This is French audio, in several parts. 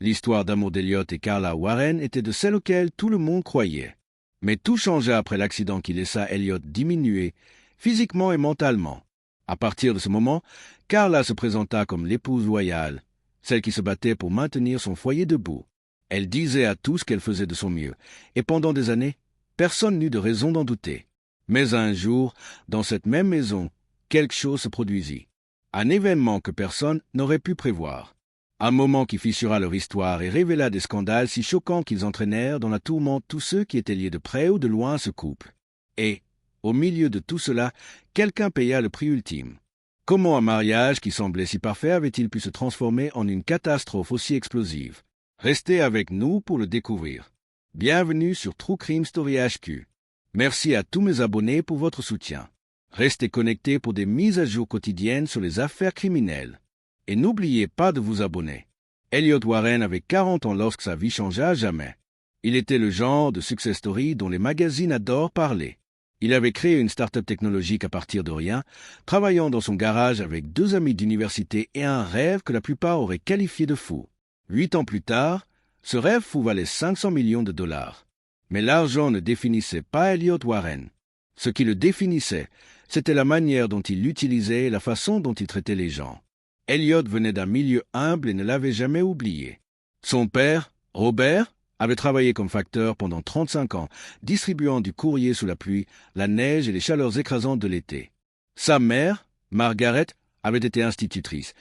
L'histoire d'amour d'Elliot et Carla Warren était de celle auquel tout le monde croyait. Mais tout changea après l'accident qui laissa Elliot diminuer, physiquement et mentalement. À partir de ce moment, Carla se présenta comme l'épouse loyale, celle qui se battait pour maintenir son foyer debout. Elle disait à tous qu'elle faisait de son mieux, et pendant des années, personne n'eut de raison d'en douter. Mais un jour, dans cette même maison, quelque chose se produisit. Un événement que personne n'aurait pu prévoir. Un moment qui fissura leur histoire et révéla des scandales si choquants qu'ils entraînèrent dans la tourmente tous ceux qui étaient liés de près ou de loin à ce couple. Et, au milieu de tout cela, quelqu'un paya le prix ultime. Comment un mariage qui semblait si parfait avait-il pu se transformer en une catastrophe aussi explosive? Restez avec nous pour le découvrir. Bienvenue sur True Crime Story HQ. Merci à tous mes abonnés pour votre soutien. Restez connectés pour des mises à jour quotidiennes sur les affaires criminelles. Et n'oubliez pas de vous abonner. Elliot Warren avait 40 ans lorsque sa vie changea à jamais. Il était le genre de success story dont les magazines adorent parler. Il avait créé une start-up technologique à partir de rien, travaillant dans son garage avec 2 amis d'université et un rêve que la plupart auraient qualifié de fou. 8 ans plus tard, ce rêve fou valait 500 millions de dollars. Mais l'argent ne définissait pas Elliot Warren. Ce qui le définissait, c'était la manière dont il l'utilisait et la façon dont il traitait les gens. Elliot venait d'un milieu humble et ne l'avait jamais oublié. Son père, Robert, avait travaillé comme facteur pendant 35 ans, distribuant du courrier sous la pluie, la neige et les chaleurs écrasantes de l'été. Sa mère, Margaret, avait été institutrice,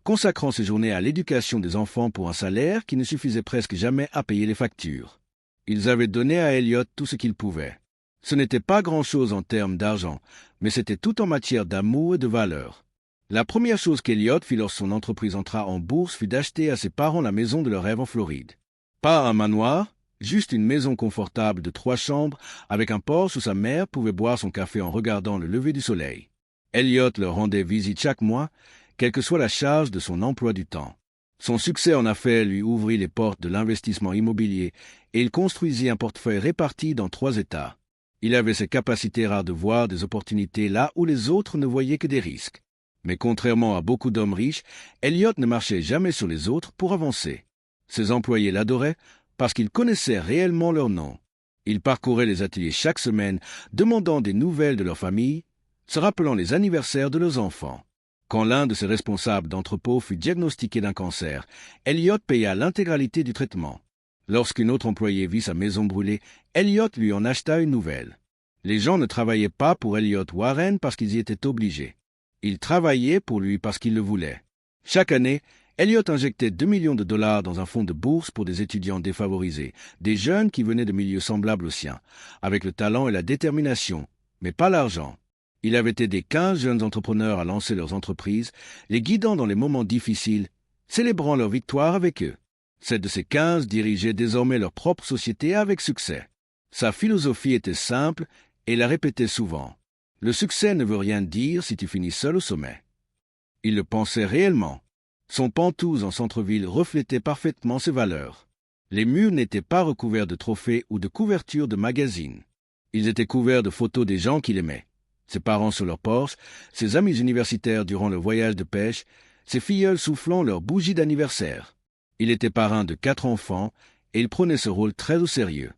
consacrant ses journées à l'éducation des enfants pour un salaire qui ne suffisait presque jamais à payer les factures. Ils avaient donné à Elliot tout ce qu'ils pouvaient. Ce n'était pas grand-chose en termes d'argent, mais c'était tout en matière d'amour et de valeur. La première chose qu'Elliot fit lorsque son entreprise entra en bourse fut d'acheter à ses parents la maison de leur rêve en Floride. Pas un manoir, juste une maison confortable de 3 chambres avec un porche où sa mère pouvait boire son café en regardant le lever du soleil. Elliot leur rendait visite chaque mois, quelle que soit la charge de son emploi du temps. Son succès en affaires lui ouvrit les portes de l'investissement immobilier et il construisit un portefeuille réparti dans 3 États. Il avait ces capacités rares de voir des opportunités là où les autres ne voyaient que des risques. Mais contrairement à beaucoup d'hommes riches, Elliot ne marchait jamais sur les autres pour avancer. Ses employés l'adoraient parce qu'ils connaissaient réellement leur nom. Il parcourait les ateliers chaque semaine, demandant des nouvelles de leur famille, se rappelant les anniversaires de leurs enfants. Quand l'un de ses responsables d'entrepôt fut diagnostiqué d'un cancer, Elliot paya l'intégralité du traitement. Lorsqu'une autre employée vit sa maison brûler, Elliot lui en acheta une nouvelle. Les gens ne travaillaient pas pour Elliot Warren parce qu'ils y étaient obligés. Ils travaillaient pour lui parce qu'ils le voulaient. Chaque année, Elliot injectait 2 millions de dollars dans un fonds de bourse pour des étudiants défavorisés, des jeunes qui venaient de milieux semblables aux siens, avec le talent et la détermination, mais pas l'argent. Il avait aidé 15 jeunes entrepreneurs à lancer leurs entreprises, les guidant dans les moments difficiles, célébrant leur victoire avec eux. 7 de ces 15 dirigeaient désormais leur propre société avec succès. Sa philosophie était simple et la répétait souvent. Le succès ne veut rien dire si tu finis seul au sommet. Il le pensait réellement. Son penthouse en centre-ville reflétait parfaitement ses valeurs. Les murs n'étaient pas recouverts de trophées ou de couvertures de magazines. Ils étaient couverts de photos des gens qu'il aimait. Ses parents sur leur Porsche, ses amis universitaires durant leur voyage de pêche, ses filleuls soufflant leur bougie d'anniversaire. Il était parrain de 4 enfants et il prenait ce rôle très au sérieux.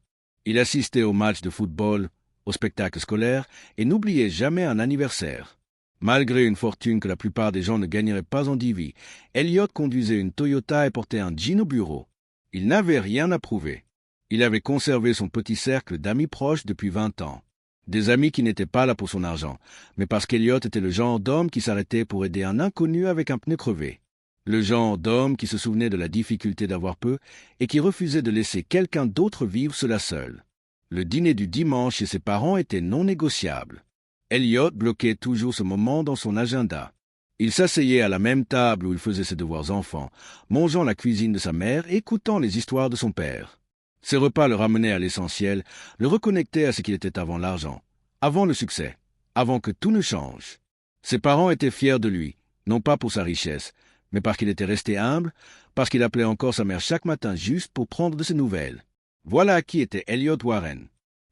Il assistait aux matchs de football, aux spectacles scolaires et n'oubliait jamais un anniversaire. Malgré une fortune que la plupart des gens ne gagneraient pas en 10 vies, Elliot conduisait une Toyota et portait un jean au bureau. Il n'avait rien à prouver. Il avait conservé son petit cercle d'amis proches depuis 20 ans. Des amis qui n'étaient pas là pour son argent, mais parce qu'Elliot était le genre d'homme qui s'arrêtait pour aider un inconnu avec un pneu crevé. Le genre d'homme qui se souvenait de la difficulté d'avoir peu et qui refusait de laisser quelqu'un d'autre vivre cela seul. Le dîner du dimanche chez ses parents était non négociable. Elliot bloquait toujours ce moment dans son agenda. Il s'asseyait à la même table où il faisait ses devoirs enfants, mangeant la cuisine de sa mère et écoutant les histoires de son père. Ses repas le ramenaient à l'essentiel, le reconnectaient à ce qu'il était avant l'argent, avant le succès, avant que tout ne change. Ses parents étaient fiers de lui, non pas pour sa richesse, mais parce qu'il était resté humble, parce qu'il appelait encore sa mère chaque matin juste pour prendre de ses nouvelles. Voilà qui était Elliot Warren.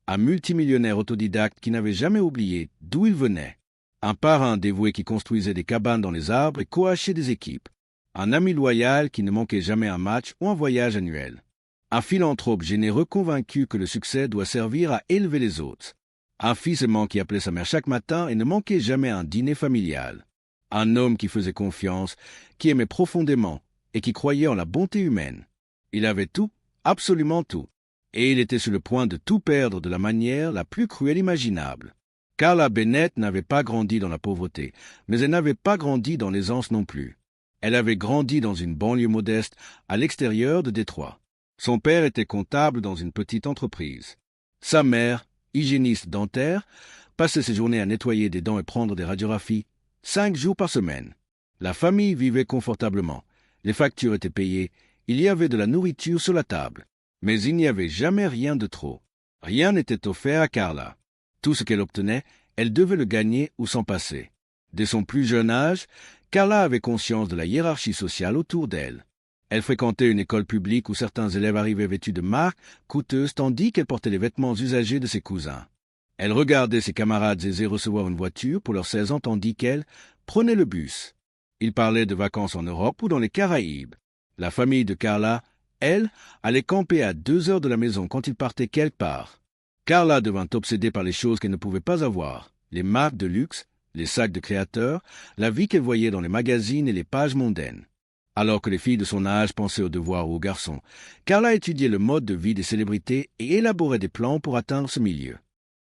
Un multimillionnaire autodidacte qui n'avait jamais oublié d'où il venait. Un parrain dévoué qui construisait des cabanes dans les arbres et coachait des équipes. Un ami loyal qui ne manquait jamais un match ou un voyage annuel. Un philanthrope généreux convaincu que le succès doit servir à élever les autres. Un fils aimant qui appelait sa mère chaque matin et ne manquait jamais un dîner familial. Un homme qui faisait confiance, qui aimait profondément et qui croyait en la bonté humaine. Il avait tout, absolument tout. Et il était sur le point de tout perdre de la manière la plus cruelle imaginable. Carla Bennett n'avait pas grandi dans la pauvreté, mais elle n'avait pas grandi dans l'aisance non plus. Elle avait grandi dans une banlieue modeste à l'extérieur de Détroit. Son père était comptable dans une petite entreprise. Sa mère, hygiéniste dentaire, passait ses journées à nettoyer des dents et prendre des radiographies 5 jours par semaine. La famille vivait confortablement. Les factures étaient payées. Il y avait de la nourriture sur la table. Mais il n'y avait jamais rien de trop. Rien n'était offert à Carla. Tout ce qu'elle obtenait, elle devait le gagner ou s'en passer. Dès son plus jeune âge, Carla avait conscience de la hiérarchie sociale autour d'elle. Elle fréquentait une école publique où certains élèves arrivaient vêtus de marques coûteuses tandis qu'elle portait les vêtements usagés de ses cousins. Elle regardait ses camarades aisés recevoir une voiture pour leurs 16 ans tandis qu'elle prenait le bus. Ils parlaient de vacances en Europe ou dans les Caraïbes. La famille de Carla, elle, allait camper à 2 heures de la maison quand ils partaient quelque part. Carla devint obsédée par les choses qu'elle ne pouvait pas avoir, les marques de luxe, les sacs de créateurs, la vie qu'elle voyait dans les magazines et les pages mondaines. Alors que les filles de son âge pensaient aux devoirs ou aux garçons, Carla étudiait le mode de vie des célébrités et élaborait des plans pour atteindre ce milieu.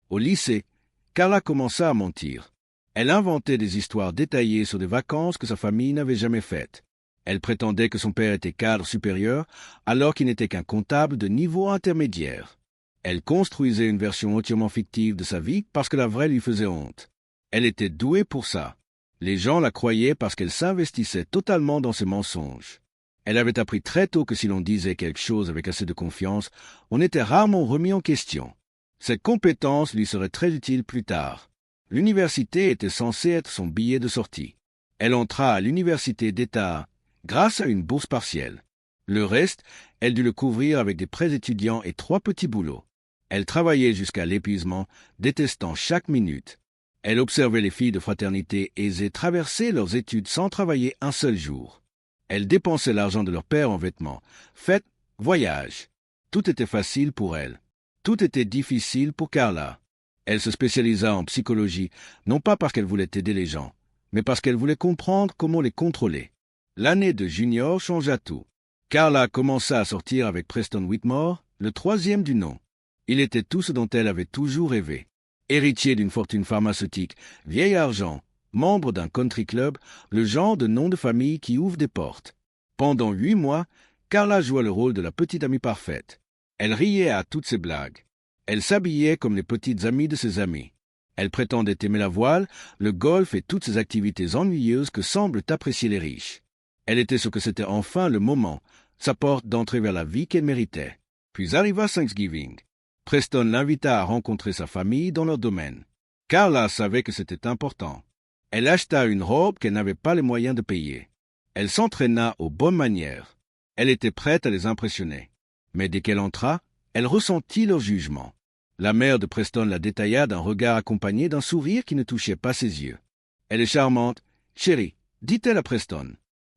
Au lycée, Carla commença à mentir. Elle inventait des histoires détaillées sur des vacances que sa famille n'avait jamais faites. Elle prétendait que son père était cadre supérieur alors qu'il n'était qu'un comptable de niveau intermédiaire. Elle construisait une version entièrement fictive de sa vie parce que la vraie lui faisait honte. Elle était douée pour ça. Les gens la croyaient parce qu'elle s'investissait totalement dans ses mensonges. Elle avait appris très tôt que si l'on disait quelque chose avec assez de confiance, on était rarement remis en question. Cette compétence lui serait très utile plus tard. L'université était censée être son billet de sortie. Elle entra à l'université d'État grâce à une bourse partielle. Le reste, elle dut le couvrir avec des prêts étudiants et 3 petits boulots. Elle travaillait jusqu'à l'épuisement, détestant chaque minute. Elle observait les filles de fraternité aisées traverser leurs études sans travailler un seul jour. Elle dépensait l'argent de leur père en vêtements, fêtes, voyages. Tout était facile pour elle. Tout était difficile pour Carla. Elle se spécialisa en psychologie, non pas parce qu'elle voulait aider les gens, mais parce qu'elle voulait comprendre comment les contrôler. L'année de junior changea tout. Carla commença à sortir avec Preston Whitmore, le 3e du nom. Il était tout ce dont elle avait toujours rêvé. Héritier d'une fortune pharmaceutique, vieil argent, membre d'un country club, le genre de nom de famille qui ouvre des portes. Pendant 8 mois, Carla joua le rôle de la petite amie parfaite. Elle riait à toutes ses blagues. Elle s'habillait comme les petites amies de ses amis. Elle prétendait aimer la voile, le golf et toutes ces activités ennuyeuses que semblent apprécier les riches. Elle était ce que c'était enfin le moment, sa porte d'entrée vers la vie qu'elle méritait. Puis arriva Thanksgiving. Preston l'invita à rencontrer sa famille dans leur domaine. Carla savait que c'était important. Elle acheta une robe qu'elle n'avait pas les moyens de payer. Elle s'entraîna aux bonnes manières. Elle était prête à les impressionner. Mais dès qu'elle entra, elle ressentit leur jugement. La mère de Preston la détailla d'un regard accompagné d'un sourire qui ne touchait pas ses yeux. « Elle est charmante, chérie, dit-elle à Preston.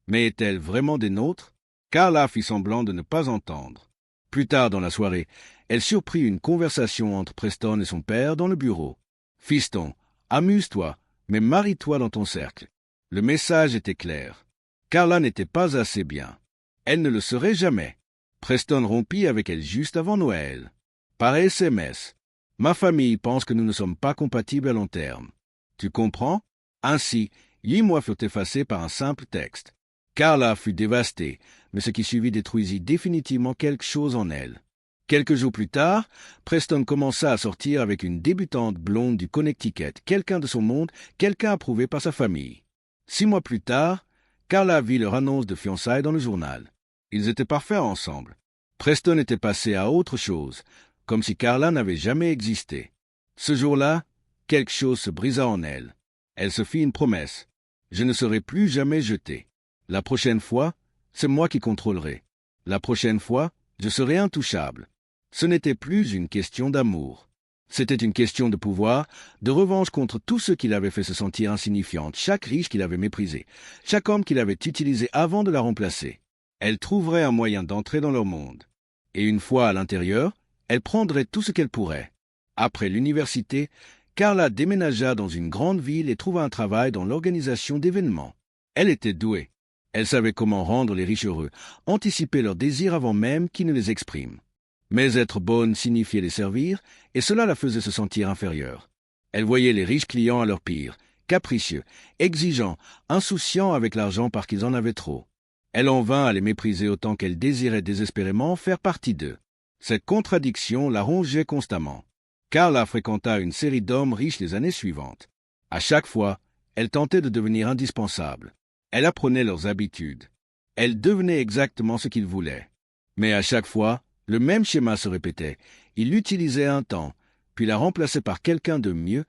Mais est-elle vraiment des nôtres ?» Carla fit semblant de ne pas entendre. Plus tard dans la soirée, elle surprit une conversation entre Preston et son père dans le bureau. « Fiston, amuse-toi, mais marie-toi dans ton cercle. » Le message était clair. Carla n'était pas assez bien. Elle ne le serait jamais. Preston rompit avec elle juste avant Noël. Par SMS. « Ma famille pense que nous ne sommes pas compatibles à long terme. » Tu comprends? Ainsi, 8 mois furent effacés par un simple texte. Carla fut dévastée, mais ce qui suivit détruisit définitivement quelque chose en elle. Quelques jours plus tard, Preston commença à sortir avec une débutante blonde du Connecticut, quelqu'un de son monde, quelqu'un approuvé par sa famille. 6 mois plus tard, Carla vit leur annonce de fiançailles dans le journal. Ils étaient parfaits ensemble. Preston était passé à autre chose, comme si Carla n'avait jamais existé. Ce jour-là, quelque chose se brisa en elle. Elle se fit une promesse. « Je ne serai plus jamais jetée. La prochaine fois, c'est moi qui contrôlerai. La prochaine fois, je serai intouchable. » Ce n'était plus une question d'amour. C'était une question de pouvoir, de revanche contre tous ceux qui l'avaient fait se sentir insignifiante, chaque riche qu'il avait méprisé, chaque homme qu'il avait utilisé avant de la remplacer. Elle trouverait un moyen d'entrer dans leur monde. Et une fois à l'intérieur, elle prendrait tout ce qu'elle pourrait. Après l'université, Carla déménagea dans une grande ville et trouva un travail dans l'organisation d'événements. Elle était douée. Elle savait comment rendre les riches heureux, anticiper leurs désirs avant même qu'ils ne les expriment. Mais être bonne signifiait les servir, et cela la faisait se sentir inférieure. Elle voyait les riches clients à leur pire, capricieux, exigeants, insouciants avec l'argent parce qu'ils en avaient trop. Elle en vint à les mépriser autant qu'elle désirait désespérément faire partie d'eux. Cette contradiction la rongeait constamment. Carla fréquenta une série d'hommes riches les années suivantes. À chaque fois, elle tentait de devenir indispensable. Elle apprenait leurs habitudes. Elle devenait exactement ce qu'ils voulaient. Mais à chaque fois, le même schéma se répétait. Ils l'utilisaient un temps, puis la remplaçaient par quelqu'un de mieux,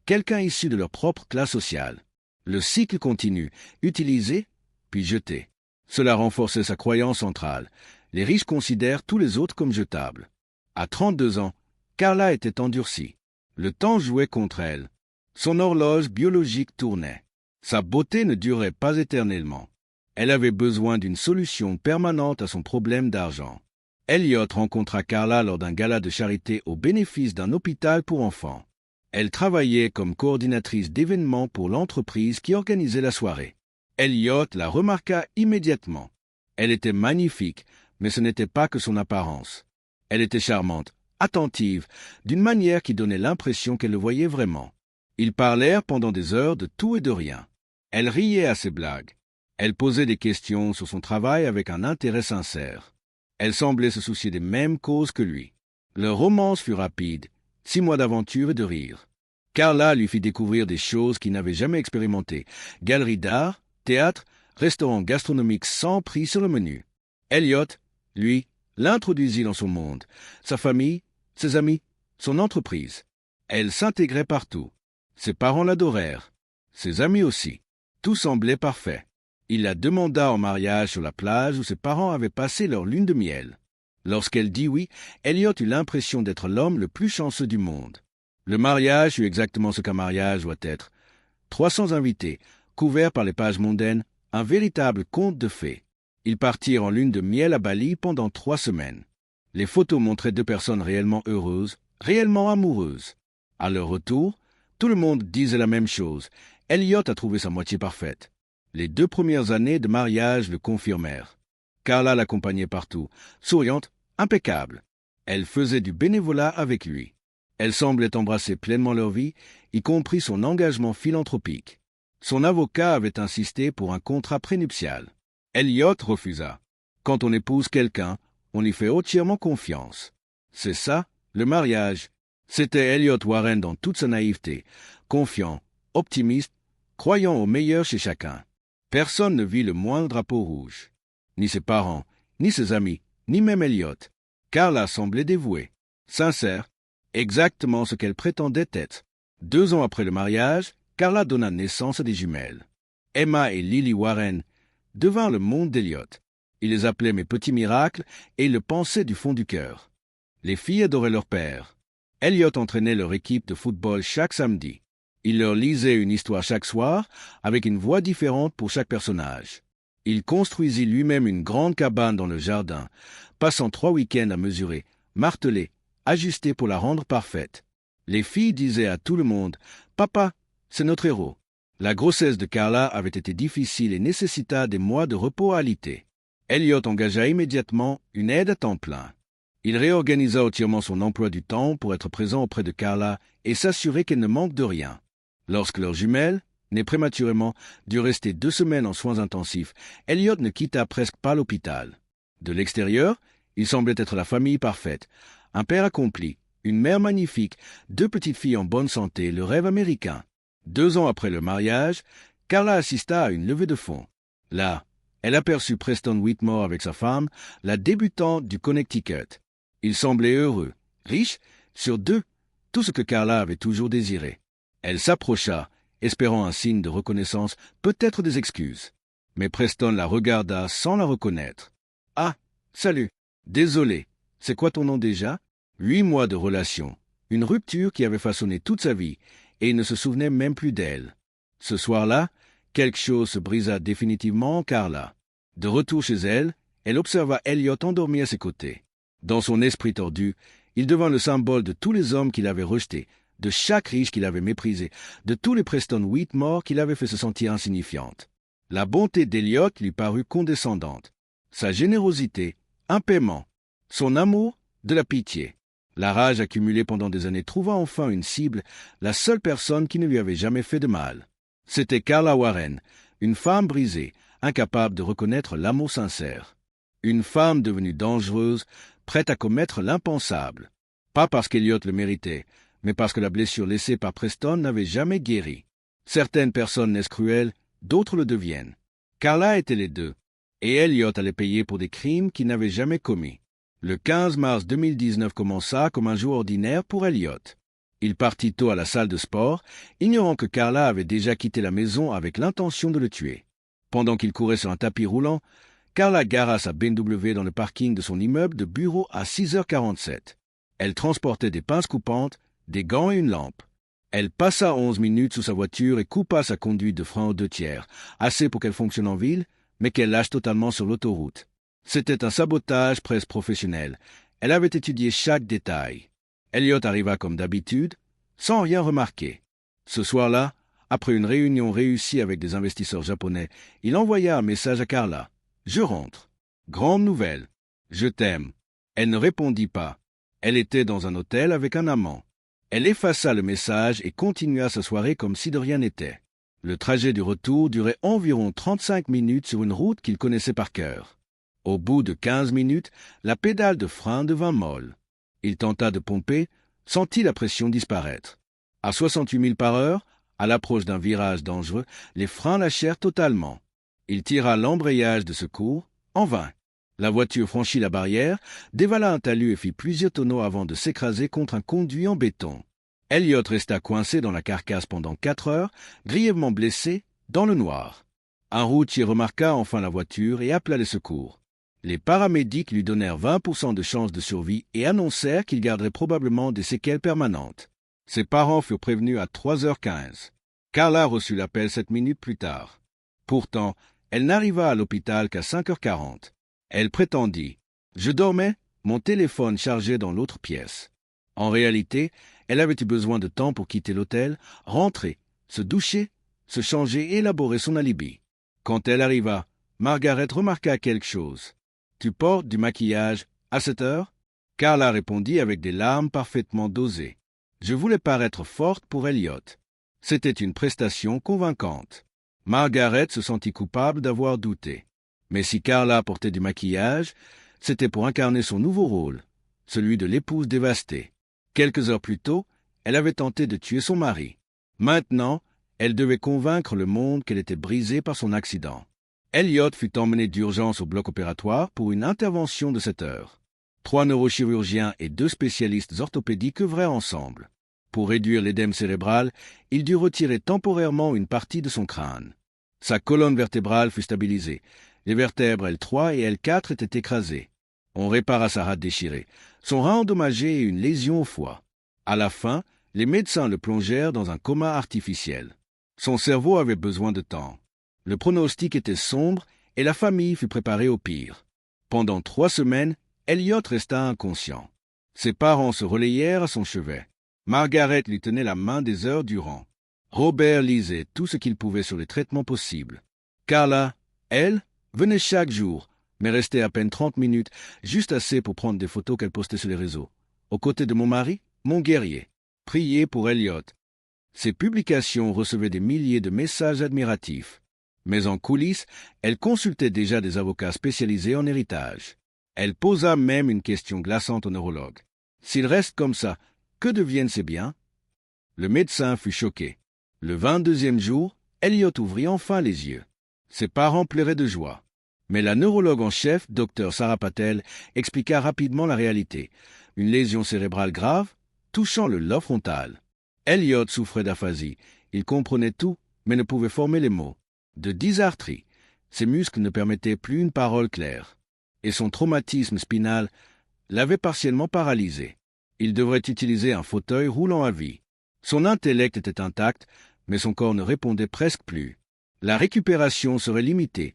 quelqu'un issu de leur propre classe sociale. Le cycle continue, utilisé, puis jeté. Cela renforçait sa croyance centrale. Les riches considèrent tous les autres comme jetables. À 32 ans, Carla était endurcie. Le temps jouait contre elle. Son horloge biologique tournait. Sa beauté ne durait pas éternellement. Elle avait besoin d'une solution permanente à son problème d'argent. Elliot rencontra Carla lors d'un gala de charité au bénéfice d'un hôpital pour enfants. Elle travaillait comme coordinatrice d'événements pour l'entreprise qui organisait la soirée. Elliot la remarqua immédiatement. Elle était magnifique, mais ce n'était pas que son apparence. Elle était charmante, attentive, d'une manière qui donnait l'impression qu'elle le voyait vraiment. Ils parlèrent pendant des heures de tout et de rien. Elle riait à ses blagues. Elle posait des questions sur son travail avec un intérêt sincère. Elle semblait se soucier des mêmes causes que lui. Leur romance fut rapide, 6 mois d'aventure et de rire. Carla lui fit découvrir des choses qu'il n'avait jamais expérimentées. Galeries d'art, théâtre, restaurants gastronomiques sans prix sur le menu. Elliot, lui, l'introduisit dans son monde, sa famille, ses amis, son entreprise. Elle s'intégrait partout. Ses parents l'adorèrent. Ses amis aussi. Tout semblait parfait. Il la demanda en mariage sur la plage où ses parents avaient passé leur lune de miel. Lorsqu'elle dit oui, Elliot eut l'impression d'être l'homme le plus chanceux du monde. Le mariage fut exactement ce qu'un mariage doit être. 300 invités, couverts par les pages mondaines, un véritable conte de fées. Ils partirent en lune de miel à Bali pendant 3 semaines. Les photos montraient 2 personnes réellement heureuses, réellement amoureuses. À leur retour, tout le monde disait la même chose. Elliot a trouvé sa moitié parfaite. Les 2 premières années de mariage le confirmèrent. Carla l'accompagnait partout, souriante, impeccable. Elle faisait du bénévolat avec lui. Elle semblait embrasser pleinement leur vie, y compris son engagement philanthropique. Son avocat avait insisté pour un contrat prénuptial. Elliot refusa. Quand on épouse quelqu'un, on y fait entièrement confiance. C'est ça, le mariage. C'était Elliot Warren dans toute sa naïveté, confiant, optimiste, croyant au meilleur chez chacun. Personne ne vit le moindre drapeau rouge. Ni ses parents, ni ses amis, ni même Elliot. Carla semblait dévouée, sincère, exactement ce qu'elle prétendait être. 2 ans après le mariage, Carla donna naissance à des jumelles. Emma et Lily Warren devinrent le monde d'Elliot. Il les appelait mes petits miracles et il le pensait du fond du cœur. Les filles adoraient leur père. Elliot entraînait leur équipe de football chaque samedi. Il leur lisait une histoire chaque soir, avec une voix différente pour chaque personnage. Il construisit lui-même une grande cabane dans le jardin, passant 3 week-ends à mesurer, marteler, ajuster pour la rendre parfaite. Les filles disaient à tout le monde « Papa, c'est notre héros ». La grossesse de Carla avait été difficile et nécessita des mois de repos à alité. Elliot engagea immédiatement une aide à temps plein. Il réorganisa entièrement son emploi du temps pour être présent auprès de Carla et s'assurer qu'elle ne manque de rien. Lorsque leur jumelle, née prématurément, dut rester 2 semaines en soins intensifs, Elliot ne quitta presque pas l'hôpital. De l'extérieur, il semblait être la famille parfaite. Un père accompli, une mère magnifique, 2 petites filles en bonne santé, le rêve américain. 2 ans après le mariage, Carla assista à une levée de fonds. Là, elle aperçut Preston Whitmore avec sa femme, la débutante du Connecticut. Il semblait heureux, riche, sur 2, tout ce que Carla avait toujours désiré. Elle s'approcha, espérant un signe de reconnaissance, peut-être des excuses. Mais Preston la regarda sans la reconnaître. « Ah, salut, désolé, c'est quoi ton nom déjà ?» 8 mois de relation, Une rupture qui avait façonné toute sa vie, et il ne se souvenait même plus d'elle. Ce soir-là, quelque chose se brisa définitivement en Carla. De retour chez elle, elle observa Elliot endormi à ses côtés. Dans son esprit tordu, il devint le symbole de tous les hommes qu'il avait rejetés, de chaque riche qu'il avait méprisé, de tous les Preston Whitmore qu'il avait fait se sentir insignifiante. La bonté d'Elliot lui parut condescendante. Sa générosité, un paiement. Son amour, de la pitié. La rage accumulée pendant des années trouva enfin une cible, la seule personne qui ne lui avait jamais fait de mal. C'était Carla Warren, une femme brisée, incapable de reconnaître l'amour sincère. Une femme devenue dangereuse, prête à commettre l'impensable. Pas parce qu'Elliot le méritait, mais parce que la blessure laissée par Preston n'avait jamais guéri. Certaines personnes naissent cruelles, d'autres le deviennent. Carla était les deux, et Elliot allait payer pour des crimes qu'il n'avait jamais commis. Le 15 mars 2019 commença comme un jour ordinaire pour Elliot. Il partit tôt à la salle de sport, ignorant que Carla avait déjà quitté la maison avec l'intention de le tuer. Pendant qu'il courait sur un tapis roulant, Carla gara sa BMW dans le parking de son immeuble de bureau à 6h47. Elle transportait des pinces coupantes, des gants et une lampe. Elle passa 11 minutes sous sa voiture et coupa sa conduite de frein aux 2/3, assez pour qu'elle fonctionne en ville, mais qu'elle lâche totalement sur l'autoroute. C'était un sabotage presque professionnel. Elle avait étudié chaque détail. Elliot arriva comme d'habitude, sans rien remarquer. Ce soir-là, après une réunion réussie avec des investisseurs japonais, il envoya un message à Carla. « Je rentre. Grande nouvelle. Je t'aime. » Elle ne répondit pas. Elle était dans un hôtel avec un amant. Elle effaça le message et continua sa soirée comme si de rien n'était. Le trajet du retour durait environ 35 minutes sur une route qu'il connaissait par cœur. Au bout de 15 minutes, la pédale de frein devint molle. Il tenta de pomper, sentit la pression disparaître. À 68 000 par heure, à l'approche d'un virage dangereux, les freins lâchèrent totalement. Il tira l'embrayage de secours, en vain. La voiture franchit la barrière, dévala un talus et fit plusieurs tonneaux avant de s'écraser contre un conduit en béton. Elliot resta coincé dans la carcasse pendant 4 heures, grièvement blessé, dans le noir. Un routier remarqua enfin la voiture et appela les secours. Les paramédics lui donnèrent 20% de chance de survie et annoncèrent qu'il garderait probablement des séquelles permanentes. Ses parents furent prévenus à 3h15. Carla reçut l'appel 7 minutes plus tard. Pourtant, elle n'arriva à l'hôpital qu'à 5h40. Elle prétendit « Je dormais, mon téléphone chargé dans l'autre pièce ». En réalité, elle avait eu besoin de temps pour quitter l'hôtel, rentrer, se doucher, se changer et élaborer son alibi. Quand elle arriva, Margaret remarqua quelque chose. « Tu portes du maquillage à cette heure ?» Carla répondit avec des larmes parfaitement dosées. « Je voulais paraître forte pour Elliot. » C'était une prestation convaincante. Margaret se sentit coupable d'avoir douté. Mais si Carla portait du maquillage, c'était pour incarner son nouveau rôle, celui de l'épouse dévastée. Quelques heures plus tôt, elle avait tenté de tuer son mari. Maintenant, elle devait convaincre le monde qu'elle était brisée par son accident. Elliot fut emmené d'urgence au bloc opératoire pour une intervention de 7 heures. 3 neurochirurgiens et 2 spécialistes orthopédiques œuvrèrent ensemble. Pour réduire l'édème cérébral, il dut retirer temporairement une partie de son crâne. Sa colonne vertébrale fut stabilisée. Les vertèbres L3 et L4 étaient écrasées. On répara sa rate déchirée, son rein endommagé et une lésion au foie. À la fin, les médecins le plongèrent dans un coma artificiel. Son cerveau avait besoin de temps. Le pronostic était sombre et la famille fut préparée au pire. Pendant 3 semaines, Elliot resta inconscient. Ses parents se relayèrent à son chevet. Margaret lui tenait la main des heures durant. Robert lisait tout ce qu'il pouvait sur les traitements possibles. Carla, elle, venait chaque jour, mais restait à peine 30 minutes, juste assez pour prendre des photos qu'elle postait sur les réseaux. Aux côtés de mon mari, mon guerrier. Priez pour Elliot. Ses publications recevaient des milliers de messages admiratifs. Mais en coulisses, elle consultait déjà des avocats spécialisés en héritage. Elle posa même une question glaçante au neurologue. S'il reste comme ça, que deviennent ses biens? Le médecin fut choqué. Le 22e jour, Elliot ouvrit enfin les yeux. Ses parents pleuraient de joie. Mais la neurologue en chef, Dr Sarah Patel, expliqua rapidement la réalité. Une lésion cérébrale grave, touchant le lobe frontal. Elliot souffrait d'aphasie. Il comprenait tout, mais ne pouvait former les mots. De dysarthrie. Ses muscles ne permettaient plus une parole claire. Et son traumatisme spinal l'avait partiellement paralysé. Il devrait utiliser un fauteuil roulant à vie. Son intellect était intact, mais son corps ne répondait presque plus. La récupération serait limitée,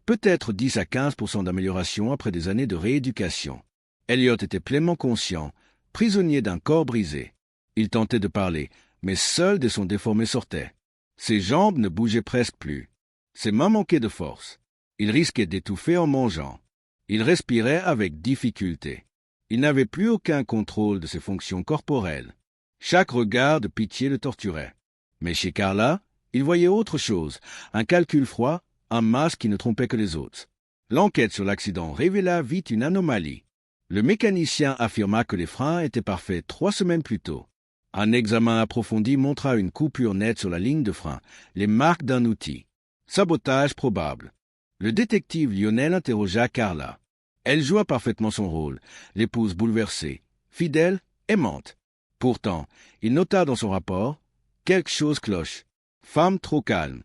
peut-être 10 à 15% d'amélioration après des années de rééducation. Elliot était pleinement conscient, prisonnier d'un corps brisé. Il tentait de parler, mais seul des sons déformés sortaient. Ses jambes ne bougeaient presque plus. Ses mains manquaient de force. Il risquait d'étouffer en mangeant. Il respirait avec difficulté. Il n'avait plus aucun contrôle de ses fonctions corporelles. Chaque regard de pitié le torturait. Mais chez Carla, il voyait autre chose, un calcul froid, un masque qui ne trompait que les autres. L'enquête sur l'accident révéla vite une anomalie. Le mécanicien affirma que les freins étaient parfaits 3 semaines plus tôt. Un examen approfondi montra une coupure nette sur la ligne de frein, les marques d'un outil. Sabotage probable. Le détective Lionel interrogea Carla. Elle joua parfaitement son rôle, l'épouse bouleversée, fidèle, aimante. Pourtant, il nota dans son rapport « quelque chose cloche. Femme trop calme ».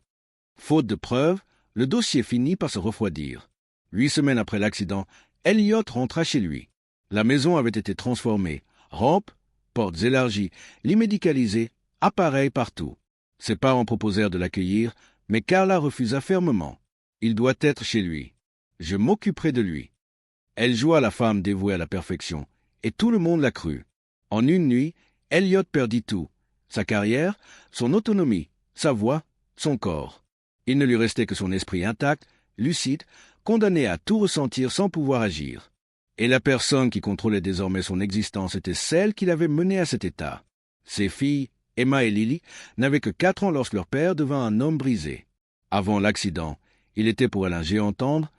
Faute de preuves, le dossier finit par se refroidir. 8 semaines après l'accident, Elliot rentra chez lui. La maison avait été transformée. Rampe, portes élargies, lit médicalisé, appareils partout. Ses parents proposèrent de l'accueillir, mais Carla refusa fermement. Il doit être chez lui. Je m'occuperai de lui. Elle joua la femme dévouée à la perfection, et tout le monde la crut. En une nuit, Elliot perdit tout. Sa carrière, son autonomie, sa voix, son corps. Il ne lui restait que son esprit intact, lucide, condamné à tout ressentir sans pouvoir agir. Et la personne qui contrôlait désormais son existence était celle qui l'avait mené à cet état. Ses filles, Emma et Lily, n'avaient que 4 ans lorsque leur père devint un homme brisé. Avant l'accident, il était pour elle un géant tendre,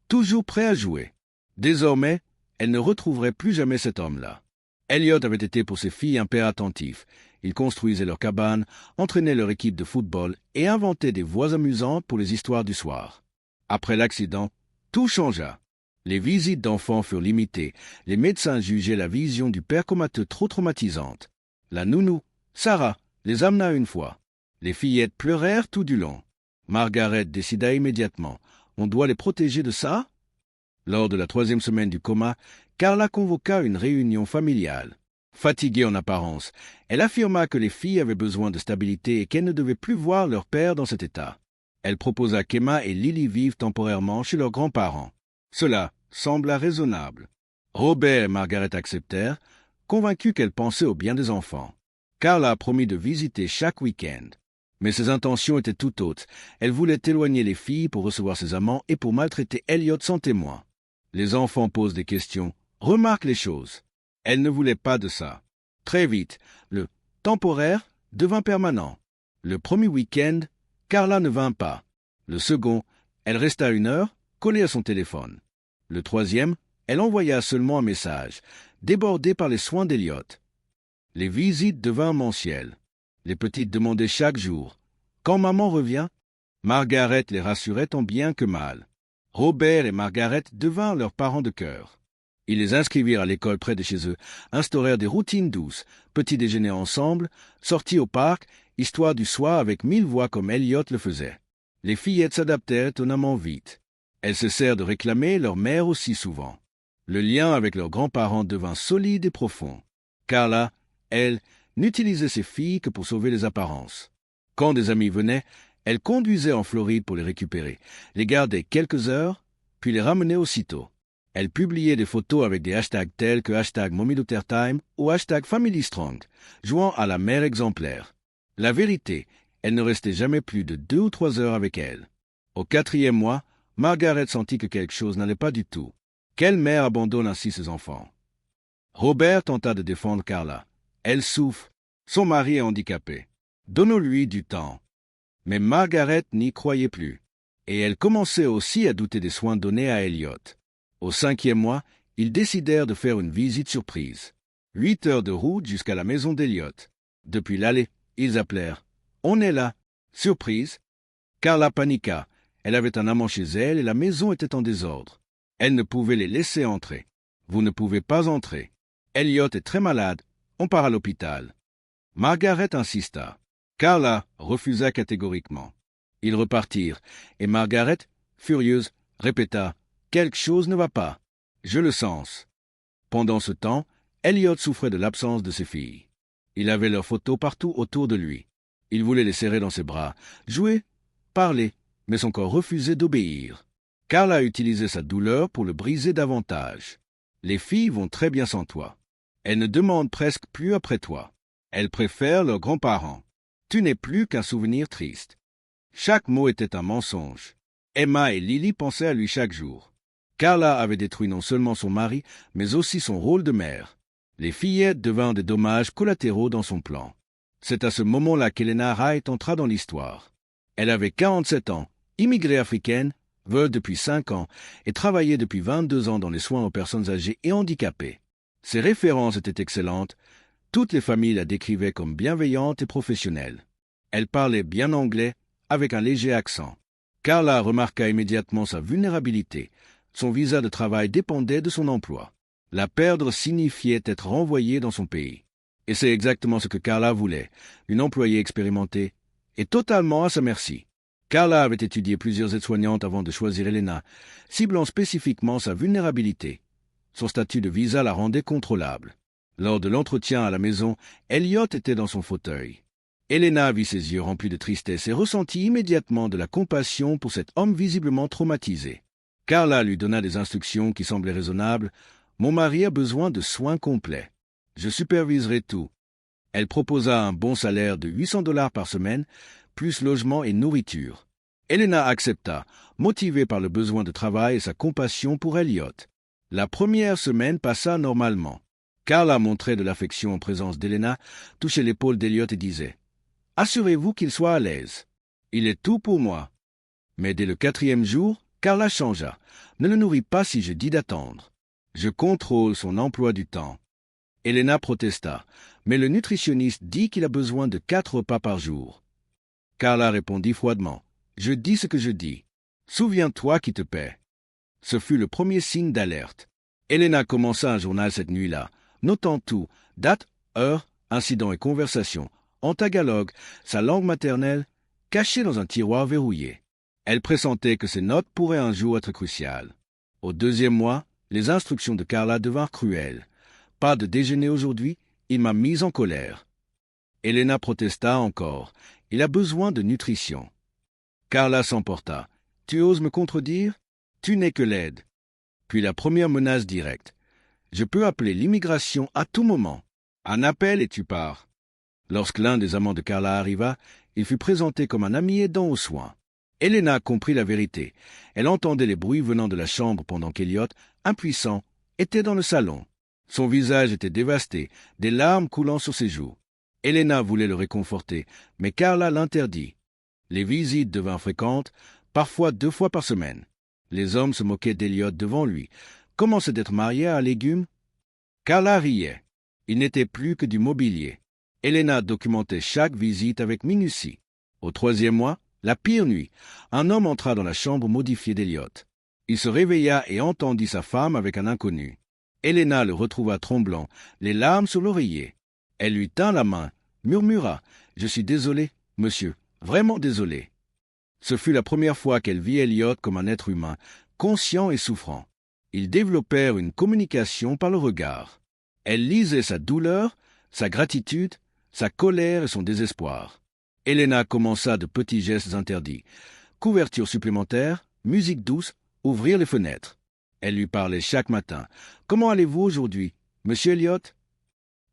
toujours prêt à jouer. Désormais, elle ne retrouverait plus jamais cet homme-là. Elliot avait été pour ses filles un père attentif. Il construisait leur cabane, entraînait leur équipe de football et inventait des voix amusantes pour les histoires du soir. Après l'accident, tout changea. Les visites d'enfants furent limitées. Les médecins jugeaient la vision du père comateux trop traumatisante. La nounou, Sarah, les amena une fois. Les fillettes pleurèrent tout du long. Margaret décida immédiatement. On doit les protéger de ça? Lors de la 3e semaine du coma, Carla convoqua une réunion familiale. Fatiguée en apparence, elle affirma que les filles avaient besoin de stabilité et qu'elles ne devaient plus voir leur père dans cet état. Elle proposa qu'Emma et Lily vivent temporairement chez leurs grands-parents. Cela sembla raisonnable. Robert et Margaret acceptèrent, convaincus qu'elle pensait au bien des enfants. Carla promit de visiter chaque week-end. Mais ses intentions étaient tout autres. Elle voulait éloigner les filles pour recevoir ses amants et pour maltraiter Elliot sans témoin. Les enfants posent des questions, remarquent les choses. Elle ne voulait pas de ça. Très vite, le temporaire devint permanent. Le premier week-end, Carla ne vint pas. Le second, elle resta 1 heure, collée à son téléphone. Le 3e, elle envoya seulement un message, débordée par les soins d'Elliot. Les visites devinrent mensuelles. Les petites demandaient chaque jour « Quand maman revient ?» Margaret les rassurait tant bien que mal. Robert et Margaret devinrent leurs parents de cœur. Ils les inscrivirent à l'école près de chez eux, instaurèrent des routines douces, petit déjeuner ensemble, sorties au parc, histoire du soir avec 1000 voix comme Elliot le faisait. Les fillettes s'adaptèrent étonnamment vite. Elles cessèrent de réclamer leur mère aussi souvent. Le lien avec leurs grands-parents devint solide et profond. Carla, elle, n'utilisait ses filles que pour sauver les apparences. Quand des amis venaient, elle conduisait en Floride pour les récupérer, les gardait quelques heures, puis les ramenait aussitôt. Elle publiait des photos avec des hashtags tels que #MommyDaughterTime ou #FamilyStrong, jouant à la mère exemplaire. La vérité, elle ne restait jamais plus de 2 ou 3 heures avec elle. Au 4e mois, Margaret sentit que quelque chose n'allait pas du tout. Quelle mère abandonne ainsi ses enfants? Robert tenta de défendre Carla. Elle souffre. Son mari est handicapé. Donnons-lui du temps. Mais Margaret n'y croyait plus. Et elle commençait aussi à douter des soins donnés à Elliot. Au 5e mois, ils décidèrent de faire une visite surprise. 8 heures de route jusqu'à la maison d'Elliot. Depuis l'allée, ils appelèrent. « On est là. » Surprise. Carla paniqua. Elle avait un amant chez elle et la maison était en désordre. Elle ne pouvait les laisser entrer. « Vous ne pouvez pas entrer. Elliot est très malade. On part à l'hôpital. » Margaret insista. Carla refusa catégoriquement. Ils repartirent, et Margaret, furieuse, répéta « Quelque chose ne va pas. Je le sens. » Pendant ce temps, Elliot souffrait de l'absence de ses filles. Il avait leurs photos partout autour de lui. Il voulait les serrer dans ses bras, jouer, parler, mais son corps refusait d'obéir. Carla utilisait sa douleur pour le briser davantage. Les filles vont très bien sans toi. Elles ne demandent presque plus après toi. Elles préfèrent leurs grands-parents. Tu n'es plus qu'un souvenir triste. Chaque mot était un mensonge. Emma et Lily pensaient à lui chaque jour. Carla avait détruit non seulement son mari, mais aussi son rôle de mère. Les fillettes devinrent des dommages collatéraux dans son plan. C'est à ce moment-là qu'Helena Wright entra dans l'histoire. Elle avait 47 ans, immigrée africaine, veuve depuis 5 ans et travaillait depuis 22 ans dans les soins aux personnes âgées et handicapées. Ses références étaient excellentes. Toutes les familles la décrivaient comme bienveillante et professionnelle. Elle parlait bien anglais, avec un léger accent. Carla remarqua immédiatement sa vulnérabilité. Son visa de travail dépendait de son emploi. La perdre signifiait être renvoyée dans son pays. Et c'est exactement ce que Carla voulait, une employée expérimentée, et totalement à sa merci. Carla avait étudié plusieurs aides-soignantes avant de choisir Helena, ciblant spécifiquement sa vulnérabilité. Son statut de visa la rendait contrôlable. Lors de l'entretien à la maison, Elliot était dans son fauteuil. Helena vit ses yeux remplis de tristesse et ressentit immédiatement de la compassion pour cet homme visiblement traumatisé. Carla lui donna des instructions qui semblaient raisonnables. « Mon mari a besoin de soins complets. Je superviserai tout. » Elle proposa un bon salaire de $800 par semaine, plus logement et nourriture. Helena accepta, motivée par le besoin de travail et sa compassion pour Elliot. La première semaine passa normalement. Carla montrait de l'affection en présence d'Helena, touchait l'épaule d'Elliot et disait « Assurez-vous qu'il soit à l'aise. Il est tout pour moi. » Mais dès le 4e jour, Carla changea. « Ne le nourris pas si je dis d'attendre. Je contrôle son emploi du temps. » Helena protesta, mais le nutritionniste dit qu'il a besoin de 4 repas par jour. Carla répondit froidement « Je dis ce que je dis. Souviens-toi qui te paie. » Ce fut le premier signe d'alerte. Helena commença un journal cette nuit-là, notant tout, date, heure, incidents et conversations, en tagalog, sa langue maternelle, cachée dans un tiroir verrouillé. Elle pressentait que ces notes pourraient un jour être cruciales. Au 2e mois, les instructions de Carla devinrent cruelles. « Pas de déjeuner aujourd'hui, il m'a mise en colère. » Helena protesta encore. « Il a besoin de nutrition. » Carla s'emporta. « Tu oses me contredire? Tu n'es que l'aide. » Puis la première menace directe. « Je peux appeler l'immigration à tout moment. Un appel et tu pars. » Lorsque l'un des amants de Carla arriva, il fut présenté comme un ami aidant aux soins. Helena comprit la vérité. Elle entendait les bruits venant de la chambre pendant qu'Elliot, impuissant, était dans le salon. Son visage était dévasté, des larmes coulant sur ses joues. Helena voulait le réconforter, mais Carla l'interdit. Les visites devinrent fréquentes, parfois 2 fois par semaine. Les hommes se moquaient d'Elliot devant lui. Comment c'est d'être marié à un légume? Carla riait. Il n'était plus que du mobilier. Helena documentait chaque visite avec minutie. Au 3e mois, la pire nuit, un homme entra dans la chambre modifiée d'Elliot. Il se réveilla et entendit sa femme avec un inconnu. Helena le retrouva tremblant, les larmes sur l'oreiller. Elle lui tint la main, murmura « Je suis désolé, monsieur, vraiment désolé. » Ce fut la première fois qu'elle vit Elliot comme un être humain, conscient et souffrant. Ils développèrent une communication par le regard. Elle lisait sa douleur, sa gratitude, sa colère et son désespoir. Helena commença de petits gestes interdits. Couverture supplémentaire, musique douce, ouvrir les fenêtres. Elle lui parlait chaque matin. « Comment allez-vous aujourd'hui, monsieur Elliot ?»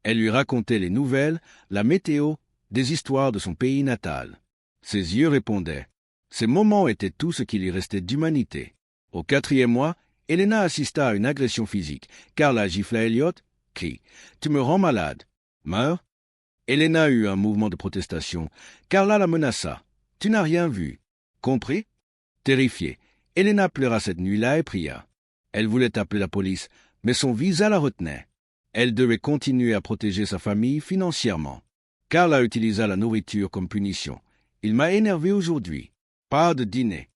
Elle lui racontait les nouvelles, la météo, des histoires de son pays natal. Ses yeux répondaient. Ces moments étaient tout ce qui lui restait d'humanité. Au 4e mois, Helena assista à une agression physique. Carla gifla Elliot, crie « Tu me rends malade. » Meurs. Helena eut un mouvement de protestation. Carla la menaça. « Tu n'as rien vu. » Compris? Terrifiée, Helena pleura cette nuit-là et pria. Elle voulait appeler la police, mais son visa la retenait. Elle devait continuer à protéger sa famille financièrement. Carla utilisa la nourriture comme punition. « Il m'a énervé aujourd'hui. Pas de dîner. »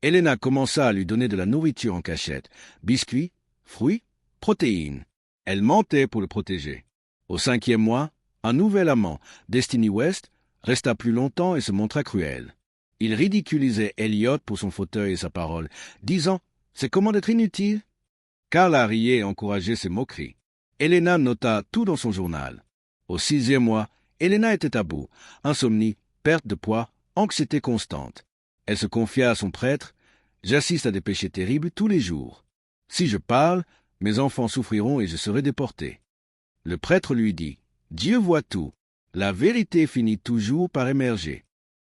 Helena commença à lui donner de la nourriture en cachette. Biscuits, fruits, protéines. Elle mentait pour le protéger. Au 5e mois, un nouvel amant, Destiny West, resta plus longtemps et se montra cruel. Il ridiculisait Elliot pour son fauteuil et sa parole, disant « C'est comment d'être inutile ?» Carla riait et encourageait ses moqueries. Elena nota tout dans son journal. Au 6e mois, Elena était à bout. Insomnie, perte de poids, anxiété constante. Elle se confia à son prêtre. « J'assiste à des péchés terribles tous les jours. Si je parle, mes enfants souffriront et je serai déporté. » Le prêtre lui dit, « Dieu voit tout. La vérité finit toujours par émerger.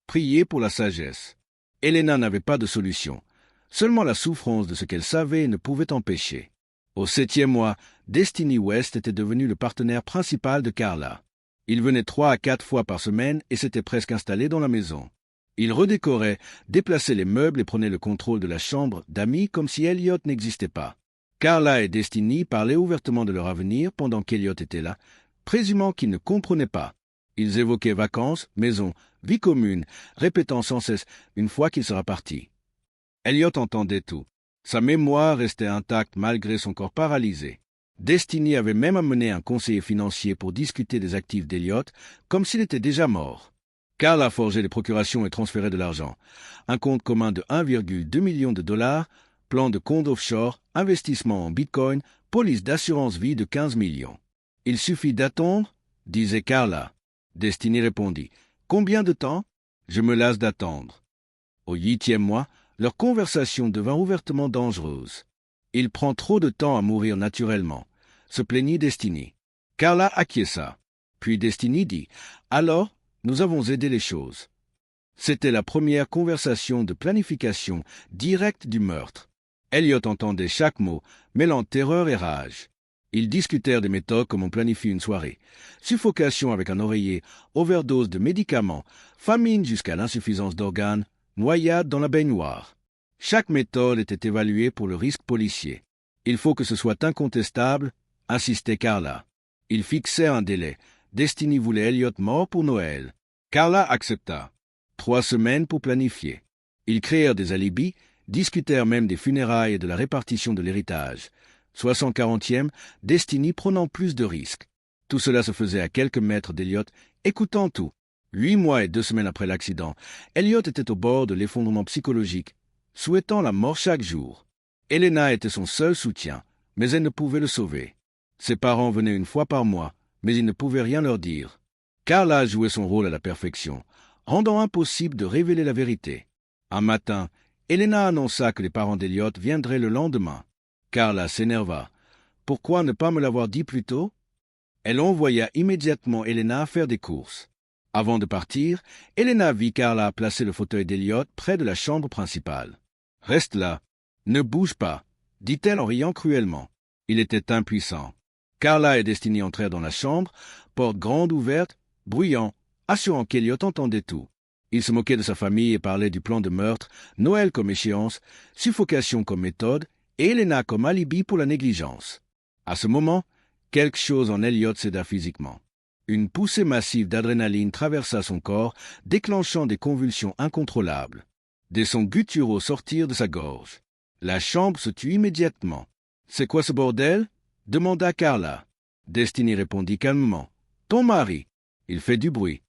Priez pour la sagesse. » Elena n'avait pas de solution. Seulement la souffrance de ce qu'elle savait ne pouvait empêcher. Au 7e mois, Destiny West était devenu le partenaire principal de Carla. Il venait 3 à 4 fois par semaine et s'était presque installé dans la maison. Il redécorait, déplaçait les meubles et prenait le contrôle de la chambre d'amis comme si Elliot n'existait pas. Carla et Destiny parlaient ouvertement de leur avenir pendant qu'Elliot était là, présumant qu'il ne comprenait pas. Ils évoquaient vacances, maison, vie commune, répétant sans cesse « une fois qu'il sera parti ». Elliot entendait tout. Sa mémoire restait intacte malgré son corps paralysé. Destiny avait même amené un conseiller financier pour discuter des actifs d'Elliot, comme s'il était déjà mort. Carla forgeait les procurations et transférait de l'argent. Un compte commun de 1,2 million de dollars, plan de compte offshore, investissement en bitcoin, police d'assurance vie de 15 millions. « Il suffit d'attendre » disait Carla. Destiny répondit « Combien de temps ?»« Je me lasse d'attendre. » Au 8e mois, leur conversation devint ouvertement dangereuse. « Il prend trop de temps à mourir naturellement », se plaignit Destiny. Carla acquiesça. Puis Destiny dit « Alors, nous avons aidé les choses. » C'était la première conversation de planification directe du meurtre. Elliot entendait chaque mot, mêlant terreur et rage. Ils discutèrent des méthodes comme on planifie une soirée. Suffocation avec un oreiller, overdose de médicaments, famine jusqu'à l'insuffisance d'organes, noyade dans la baignoire. Chaque méthode était évaluée pour le risque policier. « Il faut que ce soit incontestable », insistait Carla. Ils fixèrent un délai. Destiny voulait Elliot mort pour Noël. Carla accepta. 3 semaines pour planifier. Ils créèrent des alibis, discutèrent même des funérailles et de la répartition de l'héritage. 60e, Destiny prenant plus de risques. Tout cela se faisait à quelques mètres d'Elliot, écoutant tout. 8 mois et 2 semaines après l'accident, Elliot était au bord de l'effondrement psychologique, souhaitant la mort chaque jour. Elena était son seul soutien, mais elle ne pouvait le sauver. Ses parents venaient 1 fois par mois, mais ils ne pouvaient rien leur dire. Carla jouait son rôle à la perfection, rendant impossible de révéler la vérité. Un matin, Elena annonça que les parents d'Elliot viendraient le lendemain. Carla s'énerva. « Pourquoi ne pas me l'avoir dit plus tôt ?» Elle envoya immédiatement Elena faire des courses. Avant de partir, Elena vit Carla placer le fauteuil d'Elliot près de la chambre principale. « Reste là, ne bouge pas », dit-elle en riant cruellement. Il était impuissant. Carla et Destiny entrèrent dans la chambre, porte grande ouverte, bruyant, assurant qu'Elliot entendait tout. Il se moquait de sa famille et parlait du plan de meurtre, Noël comme échéance, suffocation comme méthode, et Elena comme alibi pour la négligence. À ce moment, quelque chose en Elliot céda physiquement. Une poussée massive d'adrénaline traversa son corps, déclenchant des convulsions incontrôlables. Des sons gutturaux sortirent de sa gorge. La chambre se tut immédiatement. « C'est quoi ce bordel ?» demanda Carla. Destiny répondit calmement. « Ton mari. Il fait du bruit. »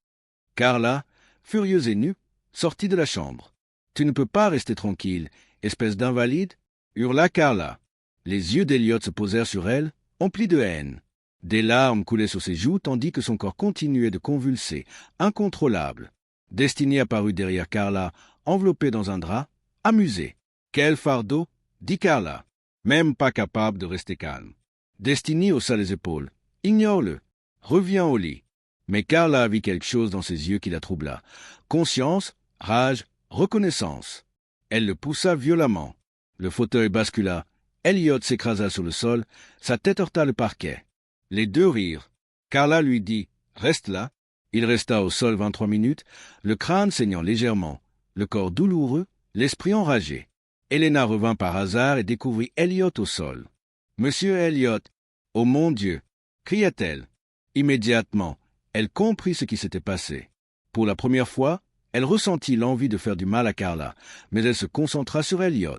Carla, furieuse et nue, sortit de la chambre. « Tu ne peux pas rester tranquille, espèce d'invalide » hurla Carla. Les yeux d'Elliot se posèrent sur elle, emplis de haine. Des larmes coulaient sur ses joues tandis que son corps continuait de convulser, incontrôlable. Destiny apparut derrière Carla, enveloppée dans un drap, amusée. « Quel fardeau !» dit Carla, même pas capable de rester calme. Destiny haussa les épaules. « Ignore-le. Reviens au lit. » Mais Carla vit quelque chose dans ses yeux qui la troubla. Conscience, rage, reconnaissance. Elle le poussa violemment. Le fauteuil bascula. Elliot s'écrasa sur le sol. Sa tête heurta le parquet. Les deux rirent. Carla lui dit « Reste là ». Il resta au sol 23 minutes, le crâne saignant légèrement, le corps douloureux, l'esprit enragé. Elena revint par hasard et découvrit Elliot au sol. « Monsieur Elliot, oh mon Dieu !» cria-t-elle. Immédiatement, elle comprit ce qui s'était passé. Pour la première fois, elle ressentit l'envie de faire du mal à Carla, mais elle se concentra sur Elliot.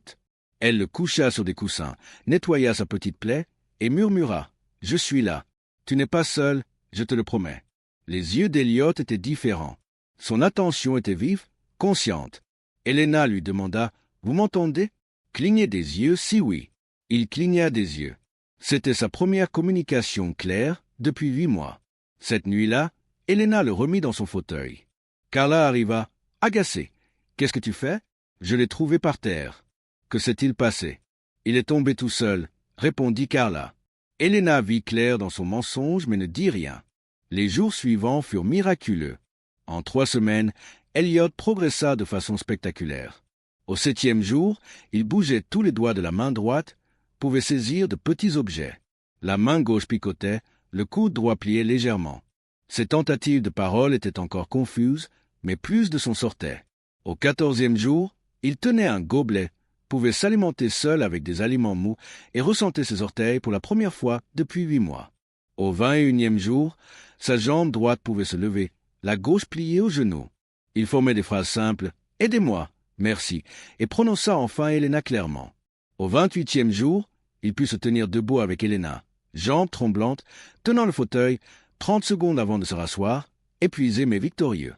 Elle le coucha sur des coussins, nettoya sa petite plaie et murmura « Je suis là. Tu n'es pas seul, je te le promets. » Les yeux d'Elliot étaient différents. Son attention était vive, consciente. Elena lui demanda « Vous m'entendez ?» Clignez des yeux si oui. Il cligna des yeux. C'était sa première communication claire depuis 8 mois. Cette nuit-là, Elena le remit dans son fauteuil. Carla arriva, agacée. « Qu'est-ce que tu fais ?» ?»« Je l'ai trouvé par terre. »« Que s'est-il passé ?»« Il est tombé tout seul, » répondit Carla. Elena vit clair dans son mensonge mais ne dit rien. Les jours suivants furent miraculeux. En 3 semaines, Elliot progressa de façon spectaculaire. Au 7e jour, il bougeait tous les doigts de la main droite, pouvait saisir de petits objets. La main gauche picotait, le coude droit pliait légèrement. Ses tentatives de parole étaient encore confuses, mais plus de son sortait. Au 14e jour, il tenait un gobelet, pouvait s'alimenter seul avec des aliments mous et ressentait ses orteils pour la première fois depuis 8 mois. Au 21e jour, sa jambe droite pouvait se lever, la gauche pliée au genou. Il formait des phrases simples « Aidez-moi, merci » et prononça enfin Elena clairement. Au 28e jour, il put se tenir debout avec Elena, jambes tremblantes, tenant le fauteuil, 30 secondes avant de se rasseoir, épuisé mais victorieux.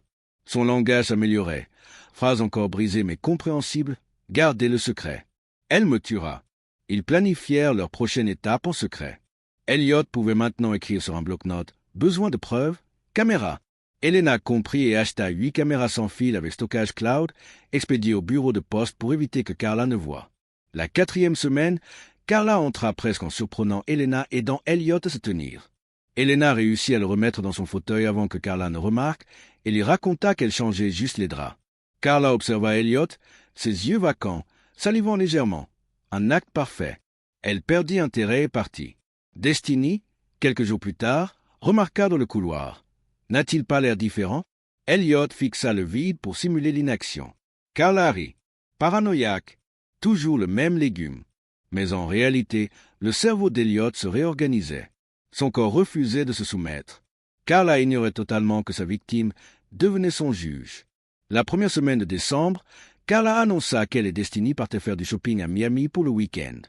Son langage s'améliorait. Phrases encore brisées mais compréhensibles, gardez le secret. Elle me tuera. Ils planifièrent leur prochaine étape en secret. Elliot pouvait maintenant écrire sur un bloc-notes. Besoin de preuves? Caméra. Elena comprit et acheta 8 caméras sans fil avec stockage cloud, expédiées au bureau de poste pour éviter que Carla ne voie. La 4e semaine, Carla entra presque en surprenant Elena aidant Elliot à se tenir. Elena réussit à le remettre dans son fauteuil avant que Carla ne remarque et lui raconta qu'elle changeait juste les draps. Carla observa Elliot, ses yeux vacants, salivant légèrement. Un acte parfait. Elle perdit intérêt et partit. Destiny, quelques jours plus tard, remarqua dans le couloir. N'a-t-il pas l'air différent? Elliot fixa le vide pour simuler l'inaction. Carla rit. Paranoïaque. Toujours le même légume. Mais en réalité, le cerveau d'Elliot se réorganisait. Son corps refusait de se soumettre. Carla ignorait totalement que sa victime devenait son juge. La première semaine de décembre, Carla annonça qu'elle et Destiny partaient faire du shopping à Miami pour le week-end.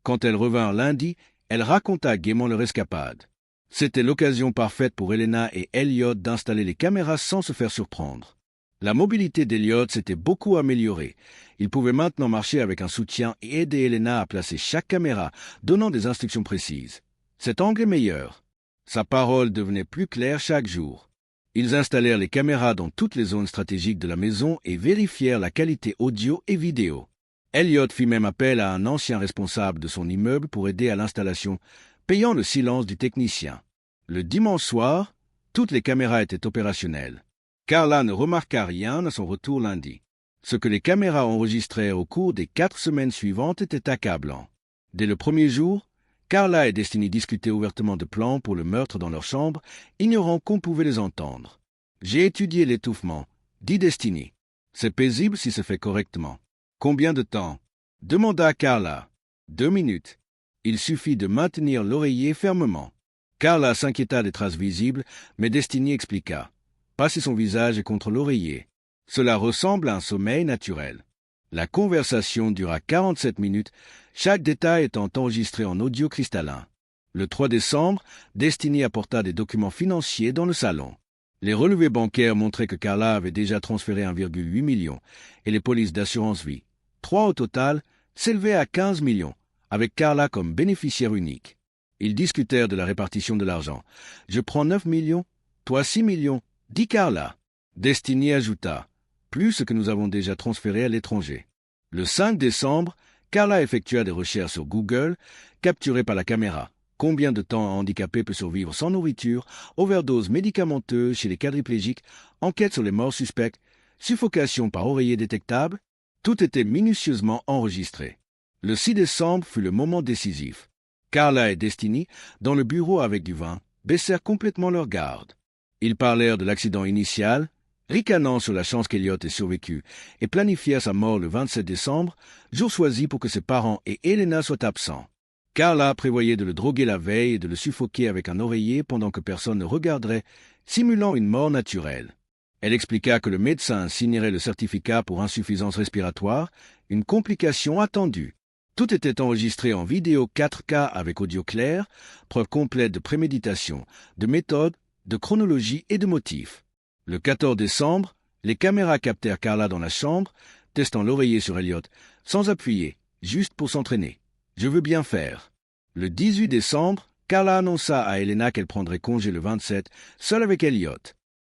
Quand elles revinrent lundi, elle raconta gaiement leur escapade. C'était l'occasion parfaite pour Elena et Elliot d'installer les caméras sans se faire surprendre. La mobilité d'Elliot s'était beaucoup améliorée. Il pouvait maintenant marcher avec un soutien et aider Elena à placer chaque caméra, donnant des instructions précises. Cet angle est meilleur. Sa parole devenait plus claire chaque jour. Ils installèrent les caméras dans toutes les zones stratégiques de la maison et vérifièrent la qualité audio et vidéo. Elliot fit même appel à un ancien responsable de son immeuble pour aider à l'installation, payant le silence du technicien. Le dimanche soir, toutes les caméras étaient opérationnelles. Carla ne remarqua rien à son retour lundi. Ce que les caméras enregistrèrent au cours des 4 semaines suivantes était accablant. Dès le premier jour, Carla et Destiny discutaient ouvertement de plans pour le meurtre dans leur chambre, ignorant qu'on pouvait les entendre. « J'ai étudié l'étouffement », dit Destiny. « C'est paisible si c'est fait correctement. »« Combien de temps ?» demanda Carla. « 2 minutes. Il suffit de maintenir l'oreiller fermement. » Carla s'inquiéta des traces visibles, mais Destiny expliqua. « Passer son visage contre l'oreiller. Cela ressemble à un sommeil naturel. » La conversation dura 47 minutes, chaque détail étant enregistré en audio cristallin. Le 3 décembre, Destiny apporta des documents financiers dans le salon. Les relevés bancaires montraient que Carla avait déjà transféré 1,8 million et les polices d'assurance vie, 3 au total, s'élevaient à 15 millions, avec Carla comme bénéficiaire unique. Ils discutèrent de la répartition de l'argent. « Je prends 9 millions, toi 6 millions, dit Carla. » Destiny ajouta. Plus ce que nous avons déjà transféré à l'étranger. Le 5 décembre, Carla effectua des recherches sur Google, capturées par la caméra. Combien de temps un handicapé peut survivre sans nourriture, overdose médicamenteuse chez les quadriplégiques, enquête sur les morts suspectes, suffocation par oreiller détectable? Tout était minutieusement enregistré. Le 6 décembre fut le moment décisif. Carla et Destiny, dans le bureau avec du vin, baissèrent complètement leur garde. Ils parlèrent de l'accident initial, ricanant sur la chance qu'Elliot ait survécu, et planifièrent sa mort le 27 décembre, jour choisi pour que ses parents et Elena soient absents. Carla prévoyait de le droguer la veille et de le suffoquer avec un oreiller pendant que personne ne regarderait, simulant une mort naturelle. Elle expliqua que le médecin signerait le certificat pour insuffisance respiratoire, une complication attendue. Tout était enregistré en vidéo 4K avec audio clair, preuve complète de préméditation, de méthode, de chronologie et de motifs. Le 14 décembre, les caméras captèrent Carla dans la chambre, testant l'oreiller sur Elliot, sans appuyer, juste pour s'entraîner. « Je veux bien faire. » Le 18 décembre, Carla annonça à Elena qu'elle prendrait congé le 27, seule avec Elliot.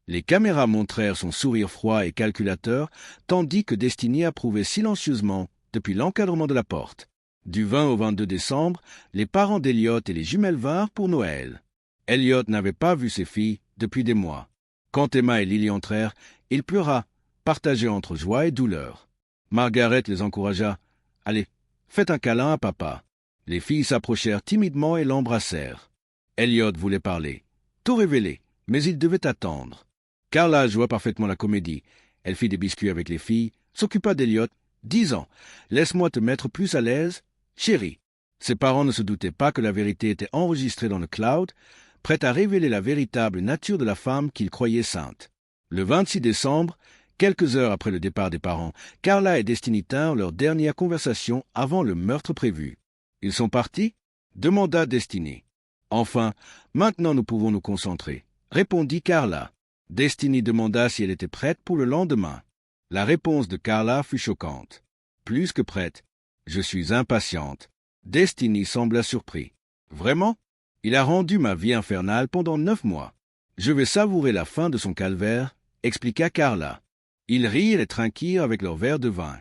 Les caméras montrèrent son sourire froid et calculateur, tandis que Destiny approuvait silencieusement depuis l'encadrement de la porte. Du 20 au 22 décembre, les parents d'Elliot et les jumelles vinrent pour Noël. Elliot n'avait pas vu ses filles depuis des mois. Quand Emma et Lily entrèrent, il pleura, partagé entre joie et douleur. Margaret les encouragea. « Allez, faites un câlin à papa. » Les filles s'approchèrent timidement et l'embrassèrent. Elliot voulait parler, tout révéler, mais il devait attendre. Carla joua parfaitement la comédie. Elle fit des biscuits avec les filles, s'occupa d'Elliot, disant « Laisse-moi te mettre plus à l'aise, chérie. » Ses parents ne se doutaient pas que la vérité était enregistrée dans le cloud, prête à révéler la véritable nature de la femme qu'ils croyaient sainte. Le 26 décembre, quelques heures après le départ des parents, Carla et Destiny tinrent leur dernière conversation avant le meurtre prévu. « Ils sont partis ?» demanda Destiny. « Enfin, maintenant nous pouvons nous concentrer », répondit Carla. Destiny demanda si elle était prête pour le lendemain. La réponse de Carla fut choquante. « Plus que prête. Je suis impatiente. » Destiny sembla surpris. « Vraiment ? Il a rendu ma vie infernale pendant 9 mois. Je vais savourer la fin de son calvaire, » expliqua Carla. Ils rirent et trinquirent avec leur verre de vin.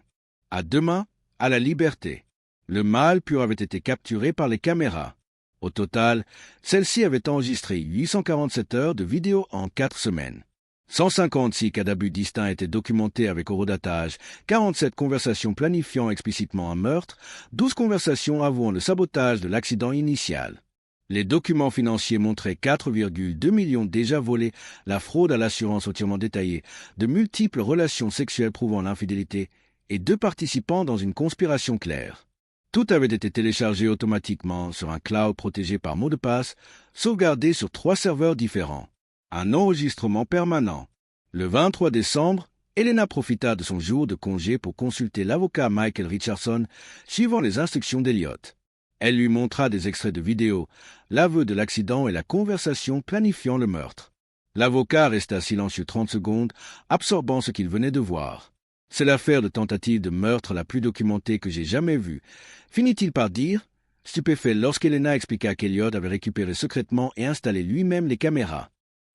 À demain, à la liberté. Le mâle pur avait été capturé par les caméras. Au total, celle-ci avait enregistré 847 heures de vidéo en 4 semaines. 156 cas d'abus distincts étaient documentés avec horodatage, 47 conversations planifiant explicitement un meurtre, 12 conversations avouant le sabotage de l'accident initial. Les documents financiers montraient 4,2 millions déjà volés, la fraude à l'assurance entièrement détaillée, de multiples relations sexuelles prouvant l'infidélité et 2 participants dans une conspiration claire. Tout avait été téléchargé automatiquement sur un cloud protégé par mot de passe, sauvegardé sur 3 serveurs différents. Un enregistrement permanent. Le 23 décembre, Elena profita de son jour de congé pour consulter l'avocat Michael Richardson, suivant les instructions d'Elliot. Elle lui montra des extraits de vidéos, l'aveu de l'accident et la conversation planifiant le meurtre. L'avocat resta silencieux 30 secondes, absorbant ce qu'il venait de voir. « C'est l'affaire de tentative de meurtre la plus documentée que j'ai jamais vue. » Finit-il par dire, stupéfait lorsqu'Elena expliqua qu'Elliot avait récupéré secrètement et installé lui-même les caméras.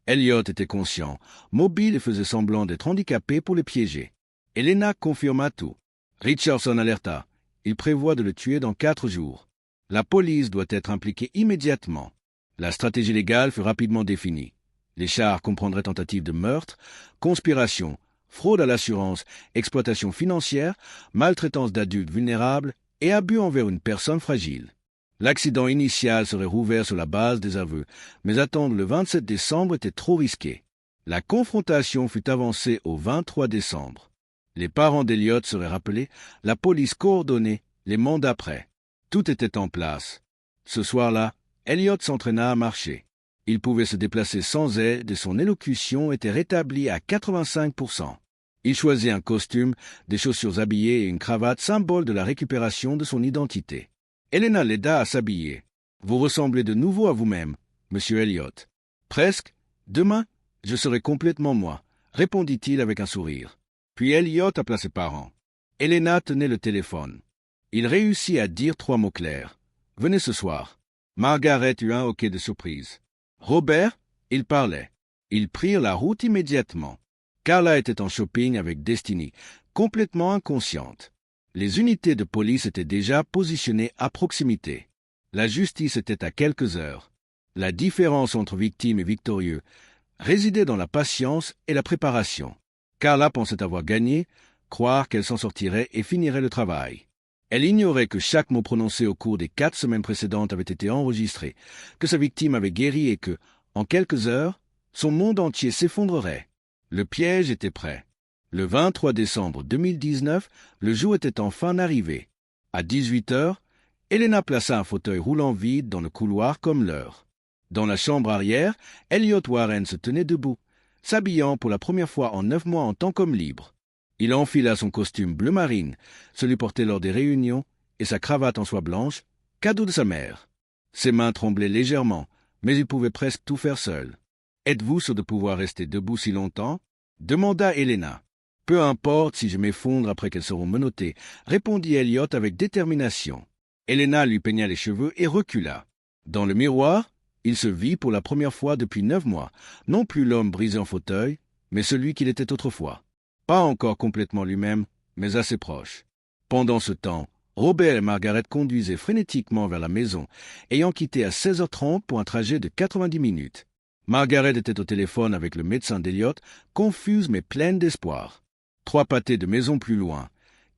Elliot était conscient, mobile et faisait semblant d'être handicapé pour les piéger. Elena confirma tout. Richardson alerta. Il prévoit de le tuer dans 4 jours. La police doit être impliquée immédiatement. La stratégie légale fut rapidement définie. Les charges comprendraient tentative de meurtre, conspiration, fraude à l'assurance, exploitation financière, maltraitance d'adultes vulnérables et abus envers une personne fragile. L'accident initial serait rouvert sur la base des aveux, mais attendre le 27 décembre était trop risqué. La confrontation fut avancée au 23 décembre. Les parents d'Elliot seraient rappelés, la police coordonnée, les mandats prêts. Tout était en place. Ce soir-là, Elliot s'entraîna à marcher. Il pouvait se déplacer sans aide et son élocution était rétablie à 85%. Il choisit un costume, des chaussures habillées et une cravate, symbole de la récupération de son identité. Elena l'aida à s'habiller. « Vous ressemblez de nouveau à vous-même, monsieur Elliot. »« Presque. Demain, je serai complètement moi, » répondit-il avec un sourire. Puis Elliot appela ses parents. Elena tenait le téléphone. Il réussit à dire 3 mots clairs. « Venez ce soir. » Margaret eut un hoquet de surprise. « Robert ?» Il parlait. Ils prirent la route immédiatement. Carla était en shopping avec Destiny, complètement inconsciente. Les unités de police étaient déjà positionnées à proximité. La justice était à quelques heures. La différence entre victime et victorieux résidait dans la patience et la préparation. Carla pensait avoir gagné, croire qu'elle s'en sortirait et finirait le travail. Elle ignorait que chaque mot prononcé au cours des 4 semaines précédentes avait été enregistré, que sa victime avait guéri et que, en quelques heures, son monde entier s'effondrerait. Le piège était prêt. Le 23 décembre 2019, le jour était enfin arrivé. À 18 heures, Elena plaça un fauteuil roulant vide dans le couloir comme l'heure. Dans la chambre arrière, Elliot Warren se tenait debout, s'habillant pour la première fois en 9 mois en tant qu'homme libre. Il enfila son costume bleu marine, celui porté lors des réunions, et sa cravate en soie blanche, cadeau de sa mère. Ses mains tremblaient légèrement, mais il pouvait presque tout faire seul. « Êtes-vous sûr de pouvoir rester debout si longtemps ?» demanda Elena. « Peu importe si je m'effondre après qu'elles seront menottées, » répondit Elliot avec détermination. Elena lui peigna les cheveux et recula. Dans le miroir, il se vit pour la première fois depuis 9 mois, non plus l'homme brisé en fauteuil, mais celui qu'il était autrefois. Pas encore complètement lui-même, mais assez proche. Pendant ce temps, Robert et Margaret conduisaient frénétiquement vers la maison, ayant quitté à 16h30 pour un trajet de 90 minutes. Margaret était au téléphone avec le médecin d'Elliot, confuse mais pleine d'espoir. 3 pâtés de maison plus loin,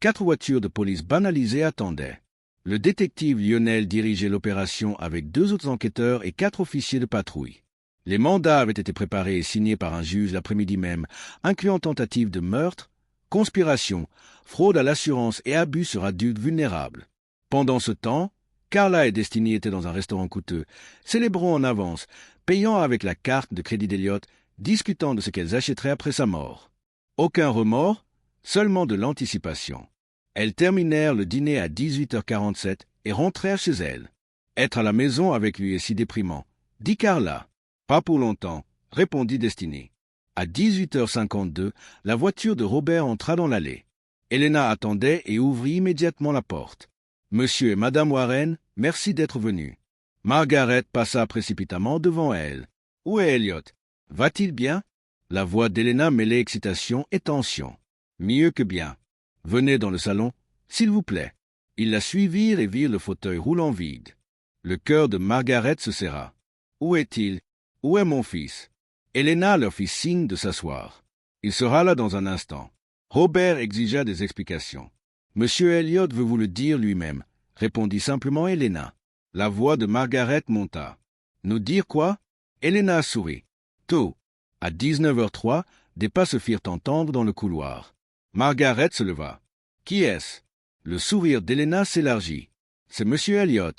4 voitures de police banalisées attendaient. Le détective Lionel dirigeait l'opération avec 2 autres enquêteurs et 4 officiers de patrouille. Les mandats avaient été préparés et signés par un juge l'après-midi même, incluant tentative de meurtre, conspiration, fraude à l'assurance et abus sur adultes vulnérables. Pendant ce temps, Carla et Destiny étaient dans un restaurant coûteux, célébrant en avance, payant avec la carte de crédit d'Elliot, discutant de ce qu'elles achèteraient après sa mort. Aucun remords, seulement de l'anticipation. Elles terminèrent le dîner à 18h47 et rentrèrent chez elles. Être à la maison avec lui est si déprimant, dit Carla. Pas pour longtemps, répondit Destiny. À 18h52, la voiture de Robert entra dans l'allée. Elena attendait et ouvrit immédiatement la porte. « Monsieur et Madame Warren, merci d'être venus. » Margaret passa précipitamment devant elle. « Où est Elliot? Va-t-il bien ?» La voix d'Elena mêlait excitation et tension. « Mieux que bien. Venez dans le salon, s'il vous plaît. » Ils la suivirent et virent le fauteuil roulant vide. Le cœur de Margaret se serra. « Où est-il? Où est mon fils ?» Elena leur fit signe de s'asseoir. Il sera là dans un instant. Robert exigea des explications. « Monsieur Elliot veut vous le dire lui-même, » répondit simplement Elena. La voix de Margaret monta. « Nous dire quoi ?» Elena sourit. Tôt. À 19h03, des pas se firent entendre dans le couloir. Margaret se leva. « Qui est-ce » Le sourire d'Elena s'élargit. « C'est Monsieur Elliot. »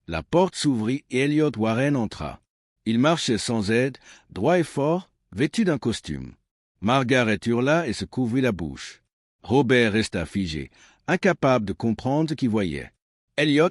La porte s'ouvrit et Elliot Warren entra. Il marchait sans aide, droit et fort, vêtu d'un costume. Margaret hurla et se couvrit la bouche. Robert resta figé, incapable de comprendre ce qu'il voyait. « Elliot »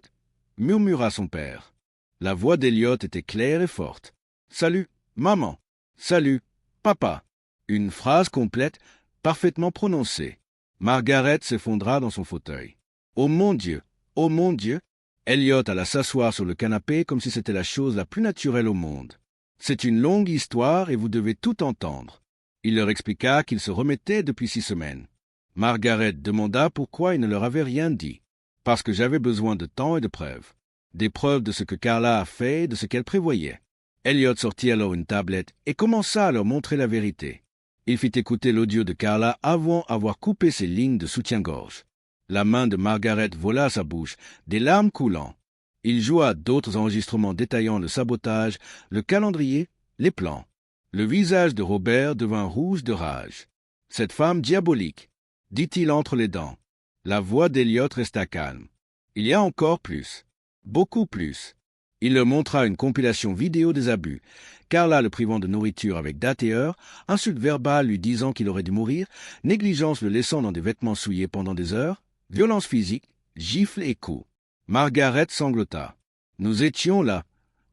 murmura son père. La voix d'Elliot était claire et forte. « Salut, maman. Salut, papa. » Une phrase complète, parfaitement prononcée. Margaret s'effondra dans son fauteuil. « Oh mon Dieu! Oh mon Dieu !» Elliot alla s'asseoir sur le canapé comme si c'était la chose la plus naturelle au monde. « C'est une longue histoire et vous devez tout entendre. » Il leur expliqua qu'il se remettait depuis 6 semaines. Margaret demanda pourquoi il ne leur avait rien dit. « Parce que j'avais besoin de temps et de preuves. Des preuves de ce que Carla a fait et de ce qu'elle prévoyait. » Elliot sortit alors une tablette et commença à leur montrer la vérité. Il fit écouter l'audio de Carla avant avoir coupé ses lignes de soutien-gorge. La main de Margaret vola à sa bouche, des larmes coulant. Il joua d'autres enregistrements détaillant le sabotage, le calendrier, les plans. Le visage de Robert devint rouge de rage. « Cette femme diabolique !» dit-il entre les dents. La voix d'Elliot resta calme. « Il y a encore plus. Beaucoup plus. » Il leur montra une compilation vidéo des abus. Carla le privant de nourriture avec date et heure, insultes verbales lui disant qu'il aurait dû mourir, négligence le laissant dans des vêtements souillés pendant des heures, violence physique, gifles et coups. Margaret sanglota. « Nous étions là.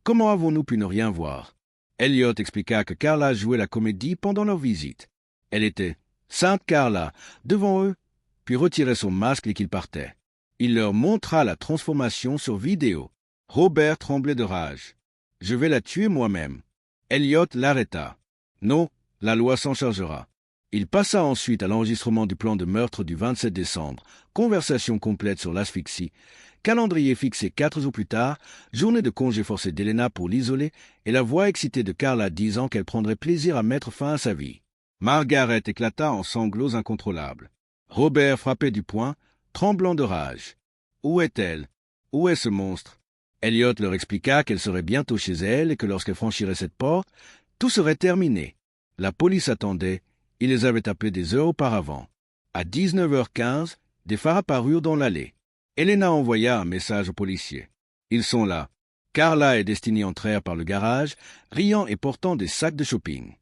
Comment avons-nous pu ne rien voir ?» Elliot expliqua que Carla jouait la comédie pendant leur visite. Elle était Sainte Carla devant eux, puis retirait son masque et qu'il partait. Il leur montra la transformation sur vidéo. Robert tremblait de rage. « Je vais la tuer moi-même. » Elliot l'arrêta. « Non, la loi s'en chargera. » Il passa ensuite à l'enregistrement du plan de meurtre du 27 décembre, conversation complète sur l'asphyxie, calendrier fixé 4 jours plus tard, journée de congé forcé d'Elena pour l'isoler, et la voix excitée de Carla disant qu'elle prendrait plaisir à mettre fin à sa vie. Margaret éclata en sanglots incontrôlables. Robert frappait du poing, tremblant de rage. Où est-elle? Où est ce monstre? Elliot leur expliqua qu'elle serait bientôt chez elle et que lorsqu'elle franchirait cette porte, tout serait terminé. La police attendait. Il les avait appelés des heures auparavant. À 19h15, des phares apparurent dans l'allée. Elena envoya un message aux policiers. « Ils sont là. » Carla et Destiny entrèrent par le garage, riant et portant des sacs de shopping.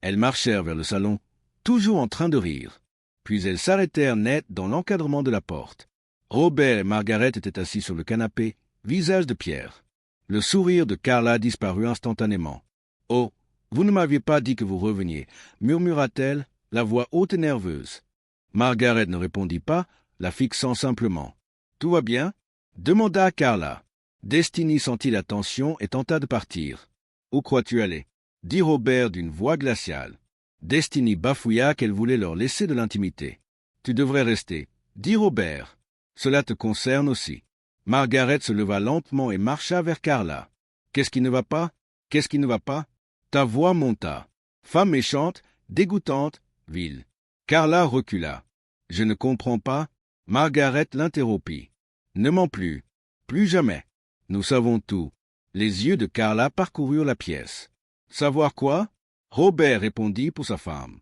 Elles marchèrent vers le salon, toujours en train de rire. Puis elles s'arrêtèrent net dans l'encadrement de la porte. Robert et Margaret étaient assis sur le canapé, visage de pierre. Le sourire de Carla disparut instantanément. « Oh, vous ne m'aviez pas dit que vous reveniez, » murmura-t-elle, la voix haute et nerveuse. Margaret ne répondit pas, la fixant simplement. « Tout va bien » demanda Carla. Destiny sentit la tension et tenta de partir. Où crois-tu aller? Dit Robert d'une voix glaciale. Destiny bafouilla qu'elle voulait leur laisser de l'intimité. Tu devrais rester, dit Robert. Cela te concerne aussi. Margaret se leva lentement et marcha vers Carla. Qu'est-ce qui ne va pas? Qu'est-ce qui ne va pas? Ta voix monta. Femme méchante, dégoûtante, vile. Carla recula. Je ne comprends pas. Margaret l'interrompit. Ne mens plus. Plus jamais. Nous savons tout. Les yeux de Carla parcoururent la pièce. Savoir quoi? Robert répondit pour sa femme.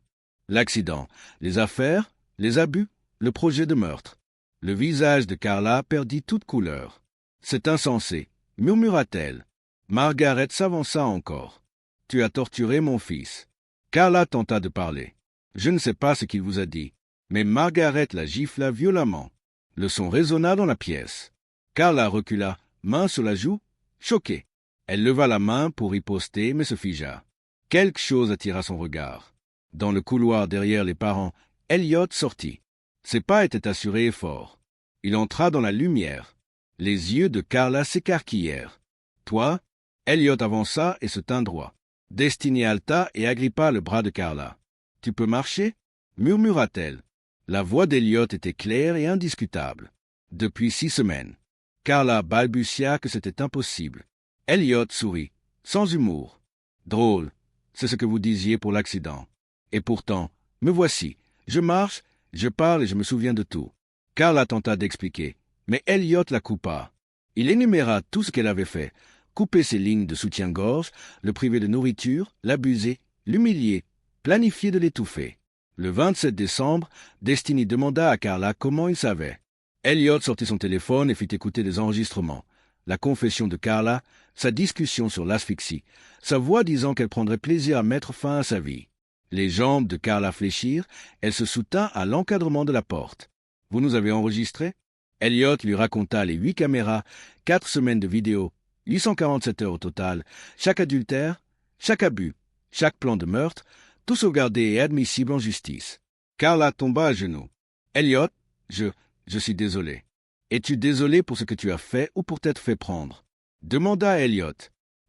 L'accident, les affaires, les abus, le projet de meurtre. Le visage de Carla perdit toute couleur. C'est insensé, murmura-t-elle. Margaret s'avança encore. Tu as torturé mon fils. Carla tenta de parler. Je ne sais pas ce qu'il vous a dit, mais Margaret la gifla violemment. Le son résonna dans la pièce. Carla recula, main sur la joue, choquée. Elle leva la main pour riposter, mais se figea. Quelque chose attira son regard. Dans le couloir derrière les parents, Elliot sortit. Ses pas étaient assurés et forts. Il entra dans la lumière. Les yeux de Carla s'écarquillèrent. Toi? Elliot avança et se tint droit. Destiny halta et agrippa le bras de Carla. Tu peux marcher? Murmura-t-elle. La voix d'Elliot était claire et indiscutable. Depuis 6 semaines. Carla balbutia que c'était impossible. Elliot sourit, sans humour. Drôle, c'est ce que vous disiez pour l'accident. Et pourtant, me voici. Je marche, je parle et je me souviens de tout. Carla tenta d'expliquer, mais Elliot la coupa. Il énuméra tout ce qu'elle avait fait. Couper ses lignes de soutien-gorge, le priver de nourriture, l'abuser, l'humilier, planifier de l'étouffer. Le 27 décembre, Destiny demanda à Carla comment il savait. Elliot sortit son téléphone et fit écouter des enregistrements. La confession de Carla, sa discussion sur l'asphyxie, sa voix disant qu'elle prendrait plaisir à mettre fin à sa vie. Les jambes de Carla fléchirent, elle se soutint à l'encadrement de la porte. « Vous nous avez enregistrés ?» Elliot lui raconta les 8 caméras, 4 semaines de vidéo, 847 heures au total, chaque adultère, chaque abus, chaque plan de meurtre, tout sauvegardé et admissible en justice. Carla tomba à genoux. « Elliot, je suis désolé. Es-tu désolé pour ce que tu as fait ou pour t'être fait prendre ?» demanda Elliot.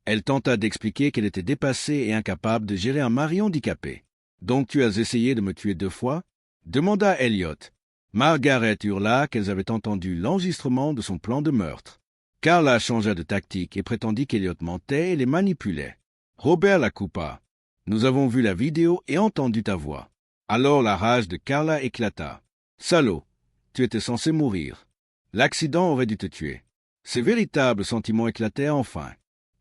Elle tenta d'expliquer qu'elle était dépassée et incapable de gérer un mari handicapé. « Donc tu as essayé de me tuer 2 fois ?» demanda Elliot. Margaret hurla qu'elles avaient entendu l'enregistrement de son plan de meurtre. Carla changea de tactique et prétendit qu'Elliot mentait et les manipulait. Robert la coupa. « Nous avons vu la vidéo et entendu ta voix. » Alors la rage de Carla éclata. « Salaud, tu étais censé mourir. L'accident aurait dû te tuer. » Ses véritables sentiments éclatèrent enfin.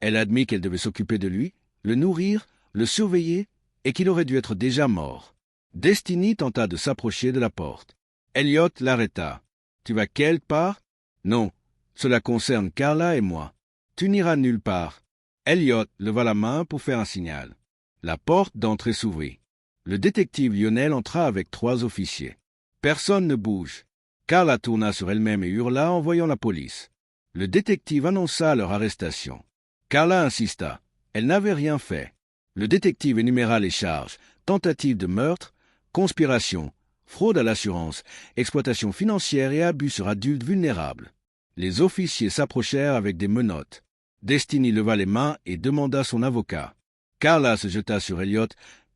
Elle admit qu'elle devait s'occuper de lui, le nourrir, le surveiller, et qu'il aurait dû être déjà mort. Destiny tenta de s'approcher de la porte. Elliot l'arrêta. « Tu vas quelque part? »« Non, cela concerne Carla et moi. Tu n'iras nulle part. » Elliot leva la main pour faire un signal. La porte d'entrée s'ouvrit. Le détective Lionel entra avec 3 officiers. Personne ne bouge. Carla tourna sur elle-même et hurla en voyant la police. Le détective annonça leur arrestation. Carla insista. Elle n'avait rien fait. Le détective énuméra les charges, tentative de meurtre, conspiration, fraude à l'assurance, exploitation financière et abus sur adultes vulnérables. Les officiers s'approchèrent avec des menottes. Destiny leva les mains et demanda son avocat. Carla se jeta sur Elliot,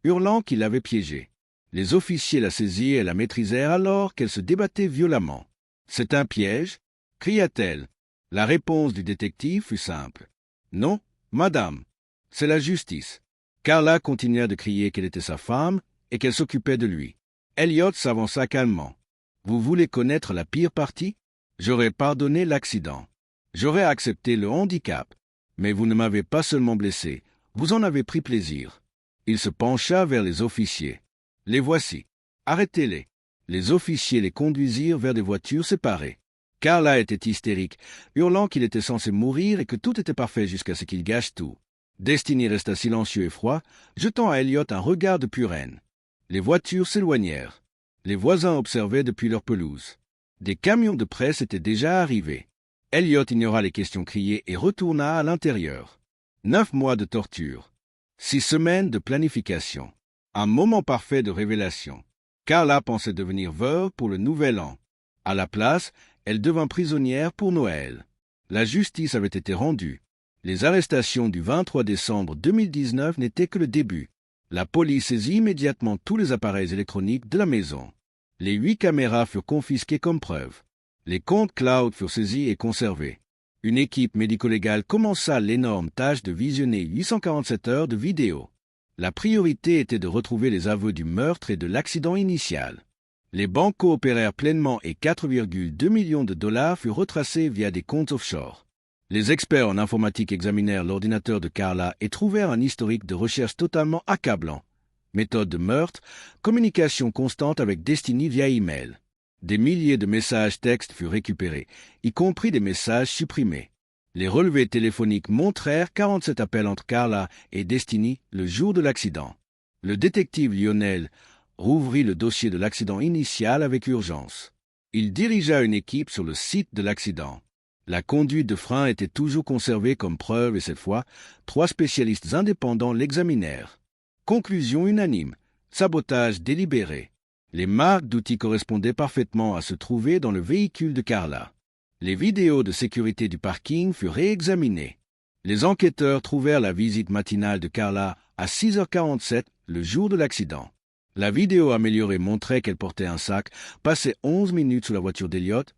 hurlant qu'il l'avait piégée. Les officiers la saisirent et la maîtrisèrent alors qu'elle se débattait violemment. « C'est un piège ?» cria-t-elle. La réponse du détective fut simple. « Non, madame, c'est la justice. » Carla continua de crier qu'elle était sa femme et qu'elle s'occupait de lui. Elliot s'avança calmement. « Vous voulez connaître la pire partie? J'aurais pardonné l'accident. J'aurais accepté le handicap. Mais vous ne m'avez pas seulement blessé, vous en avez pris plaisir. » Il se pencha vers les officiers. « Les voici. Arrêtez-les. » Les officiers les conduisirent vers des voitures séparées. Carla était hystérique, hurlant qu'il était censé mourir et que tout était parfait jusqu'à ce qu'il gâche tout. Destiny resta silencieux et froid, jetant à Elliot un regard de pure haine. Les voitures s'éloignèrent. Les voisins observaient depuis leur pelouse. Des camions de presse étaient déjà arrivés. Elliot ignora les questions criées et retourna à l'intérieur. 9 mois de torture. 6 semaines de planification. Un moment parfait de révélation. Carla pensait devenir veuve pour le nouvel an. À la place, Elle devint prisonnière pour Noël. La justice avait été rendue. Les arrestations du 23 décembre 2019 n'étaient que le début. La police saisit immédiatement tous les appareils électroniques de la maison. Les 8 caméras furent confisquées comme preuve. Les comptes cloud furent saisis et conservés. Une équipe médico-légale commença l'énorme tâche de visionner 847 heures de vidéos. La priorité était de retrouver les aveux du meurtre et de l'accident initial. Les banques coopérèrent pleinement et 4,2 millions de dollars furent retracés via des comptes offshore. Les experts en informatique examinèrent l'ordinateur de Carla et trouvèrent un historique de recherche totalement accablant. Méthode de meurtre, communication constante avec Destiny via email. Des milliers de messages textes furent récupérés, y compris des messages supprimés. Les relevés téléphoniques montrèrent 47 appels entre Carla et Destiny le jour de l'accident. Le détective Lionel rouvrit le dossier de l'accident initial avec urgence. Il dirigea une équipe sur le site de l'accident. La conduite de frein était toujours conservée comme preuve et cette fois, 3 spécialistes indépendants l'examinèrent. Conclusion unanime. Sabotage délibéré. Les marques d'outils correspondaient parfaitement à se trouver dans le véhicule de Carla. Les vidéos de sécurité du parking furent réexaminées. Les enquêteurs trouvèrent la visite matinale de Carla à 6h47 le jour de l'accident. La vidéo améliorée montrait qu'elle portait un sac, passait 11 minutes sous la voiture d'Elliott,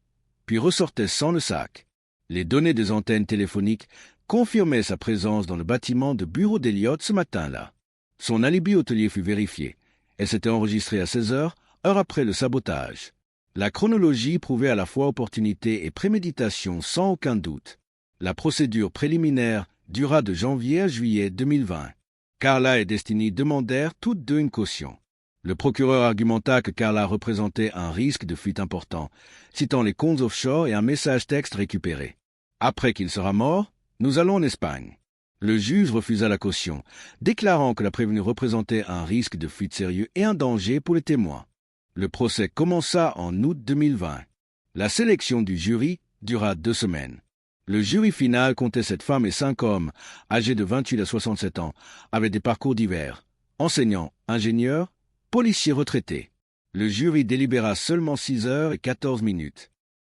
puis ressortait sans le sac. Les données des antennes téléphoniques confirmaient sa présence dans le bâtiment de bureau d'Elliott ce matin-là. Son alibi hôtelier fut vérifié. Elle s'était enregistrée à 16h, heure après le sabotage. La chronologie prouvait à la fois opportunité et préméditation sans aucun doute. La procédure préliminaire dura de janvier à juillet 2020. Carla et Destiny demandèrent toutes deux une caution. Le procureur argumenta que Carla représentait un risque de fuite important, citant les comptes offshore et un message texte récupéré. Après qu'il sera mort, nous allons en Espagne. Le juge refusa la caution, déclarant que la prévenue représentait un risque de fuite sérieux et un danger pour les témoins. Le procès commença en août 2020. La sélection du jury dura 2 semaines. Le jury final comptait 7 femmes et 5 hommes, âgés de 28 à 67 ans, avec des parcours divers. Enseignants, ingénieurs, policiers retraités. Le jury délibéra seulement 6h14.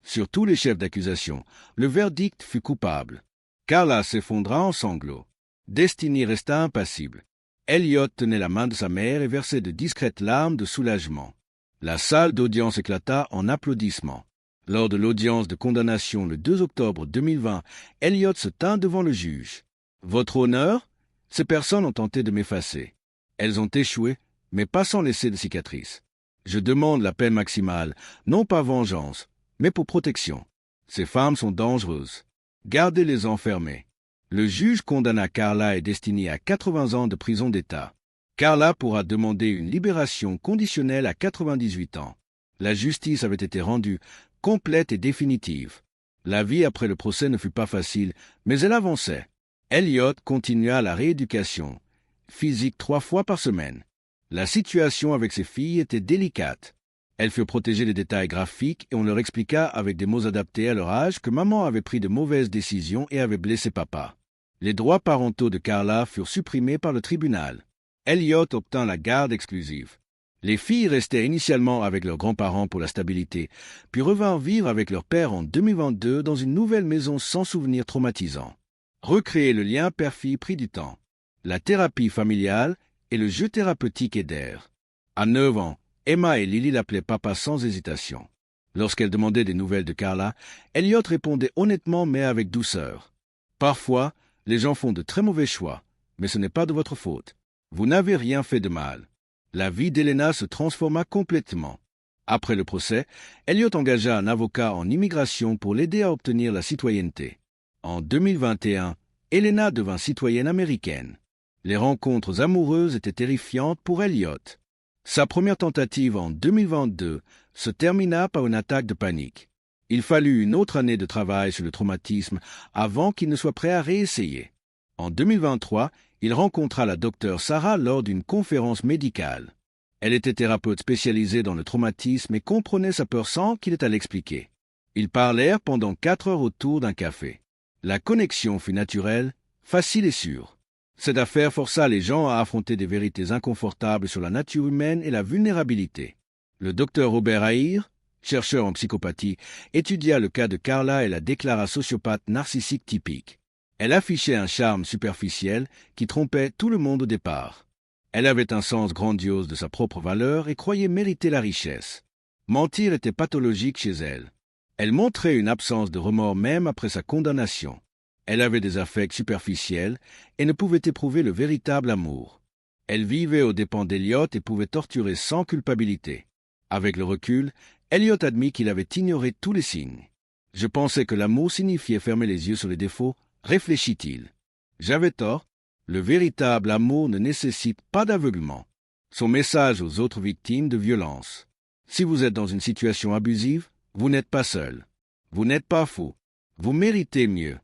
Sur tous les chefs d'accusation, le verdict fut coupable. Carla s'effondra en sanglots. Destiny resta impassible. Elliott tenait la main de sa mère et versait de discrètes larmes de soulagement. La salle d'audience éclata en applaudissements. Lors de l'audience de condamnation le 2 octobre 2020, Elliott se tint devant le juge. « Votre honneur, ces personnes ont tenté de m'effacer. Elles ont échoué, mais pas sans laisser de cicatrices. Je demande la peine maximale, non pas vengeance, mais pour protection. Ces femmes sont dangereuses. Gardez-les enfermées. » Le juge condamna Carla et Destiny à 80 ans de prison d'État. Carla pourra demander une libération conditionnelle à 98 ans. La justice avait été rendue complète et définitive. La vie après le procès ne fut pas facile, mais elle avançait. Elliott continua la rééducation, physique 3 fois par semaine. La situation avec ses filles était délicate. Elles furent protégées des détails graphiques et on leur expliqua avec des mots adaptés à leur âge que maman avait pris de mauvaises décisions et avait blessé papa. Les droits parentaux de Carla furent supprimés par le tribunal. Elliott obtint la garde exclusive. Les filles restaient initialement avec leurs grands-parents pour la stabilité, puis revinrent vivre avec leur père en 2022 dans une nouvelle maison sans souvenirs traumatisants. Recréer le lien père-fille prit du temps. La thérapie familiale et le jeu thérapeutique aidèrent. À 9 ans, Emma et Lily l'appelaient papa sans hésitation. Lorsqu'elle demandait des nouvelles de Carla, Elliott répondait honnêtement mais avec douceur. « Parfois, les gens font de très mauvais choix, mais ce n'est pas de votre faute. Vous n'avez rien fait de mal. » La vie d'Elena se transforma complètement. Après le procès, Elliott engagea un avocat en immigration pour l'aider à obtenir la citoyenneté. En 2021, Elena devint citoyenne américaine. Les rencontres amoureuses étaient terrifiantes pour Elliott. Sa première tentative en 2022 se termina par une attaque de panique. Il fallut une autre année de travail sur le traumatisme avant qu'il ne soit prêt à réessayer. En 2023, il rencontra la docteure Sarah lors d'une conférence médicale. Elle était thérapeute spécialisée dans le traumatisme et comprenait sa peur sans qu'il ait à l'expliquer. Ils parlèrent pendant 4 heures autour d'un café. La connexion fut naturelle, facile et sûre. Cette affaire força les gens à affronter des vérités inconfortables sur la nature humaine et la vulnérabilité. Le docteur Robert Hahir, chercheur en psychopathie, étudia le cas de Carla et la déclara sociopathe narcissique typique. Elle affichait un charme superficiel qui trompait tout le monde au départ. Elle avait un sens grandiose de sa propre valeur et croyait mériter la richesse. Mentir était pathologique chez elle. Elle montrait une absence de remords même après sa condamnation. Elle avait des affects superficiels et ne pouvait éprouver le véritable amour. Elle vivait aux dépens d'Elliot et pouvait torturer sans culpabilité. Avec le recul, Elliot admit qu'il avait ignoré tous les signes. Je pensais que l'amour signifiait fermer les yeux sur les défauts, réfléchit-il. J'avais tort. Le véritable amour ne nécessite pas d'aveuglement. Son message aux autres victimes de violence. Si vous êtes dans une situation abusive, vous n'êtes pas seul. Vous n'êtes pas fou. Vous méritez mieux.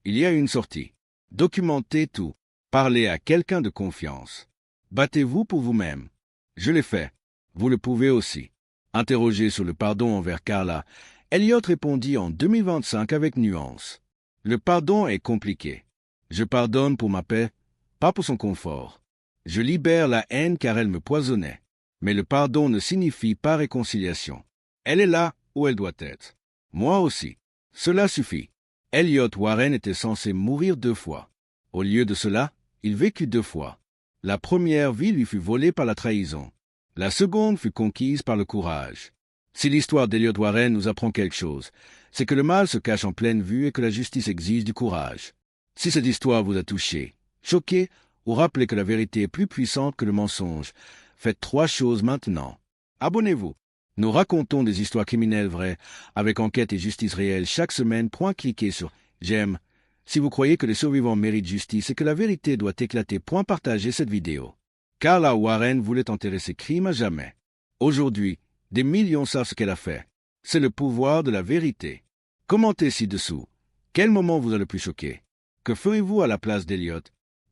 Il y a une sortie. Documentez tout. Parlez à quelqu'un de confiance. Battez-vous pour vous-même. Je l'ai fait. Vous le pouvez aussi. Interrogé sur le pardon envers Carla, Elliot répondit en 2025 avec nuance. Le pardon est compliqué. Je pardonne pour ma paix, pas pour son confort. Je libère la haine car elle me poisonnait. Mais le pardon ne signifie pas réconciliation. Elle est là où elle doit être. Moi aussi. Cela suffit. Elliot Warren était censé mourir 2 fois. Au lieu de cela, il vécut 2 fois. La première vie lui fut volée par la trahison. La seconde fut conquise par le courage. Si l'histoire d'Elliot Warren nous apprend quelque chose, c'est que le mal se cache en pleine vue et que la justice exige du courage. Si cette histoire vous a touché, choqué ou rappelé que la vérité est plus puissante que le mensonge, faites 3 choses maintenant. Abonnez-vous. Nous racontons des histoires criminelles vraies, avec enquête et justice réelle chaque semaine. Cliquez sur « J'aime ». Si vous croyez que les survivants méritent justice et que la vérité doit éclater, partagez cette vidéo. Carla Warren voulait enterrer ses crimes à jamais. Aujourd'hui, des millions savent ce qu'elle a fait. C'est le pouvoir de la vérité. Commentez ci-dessous. Quel moment vous a le plus choqué? Que ferez-vous à la place d'Elliot?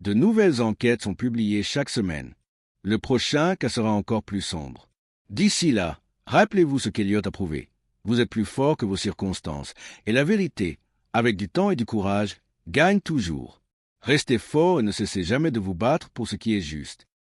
De nouvelles enquêtes sont publiées chaque semaine. Le prochain cas sera encore plus sombre. D'ici là, rappelez-vous ce qu'Elliot a prouvé. Vous êtes plus fort que vos circonstances. Et la vérité, avec du temps et du courage, gagne toujours. Restez fort et ne cessez jamais de vous battre pour ce qui est juste.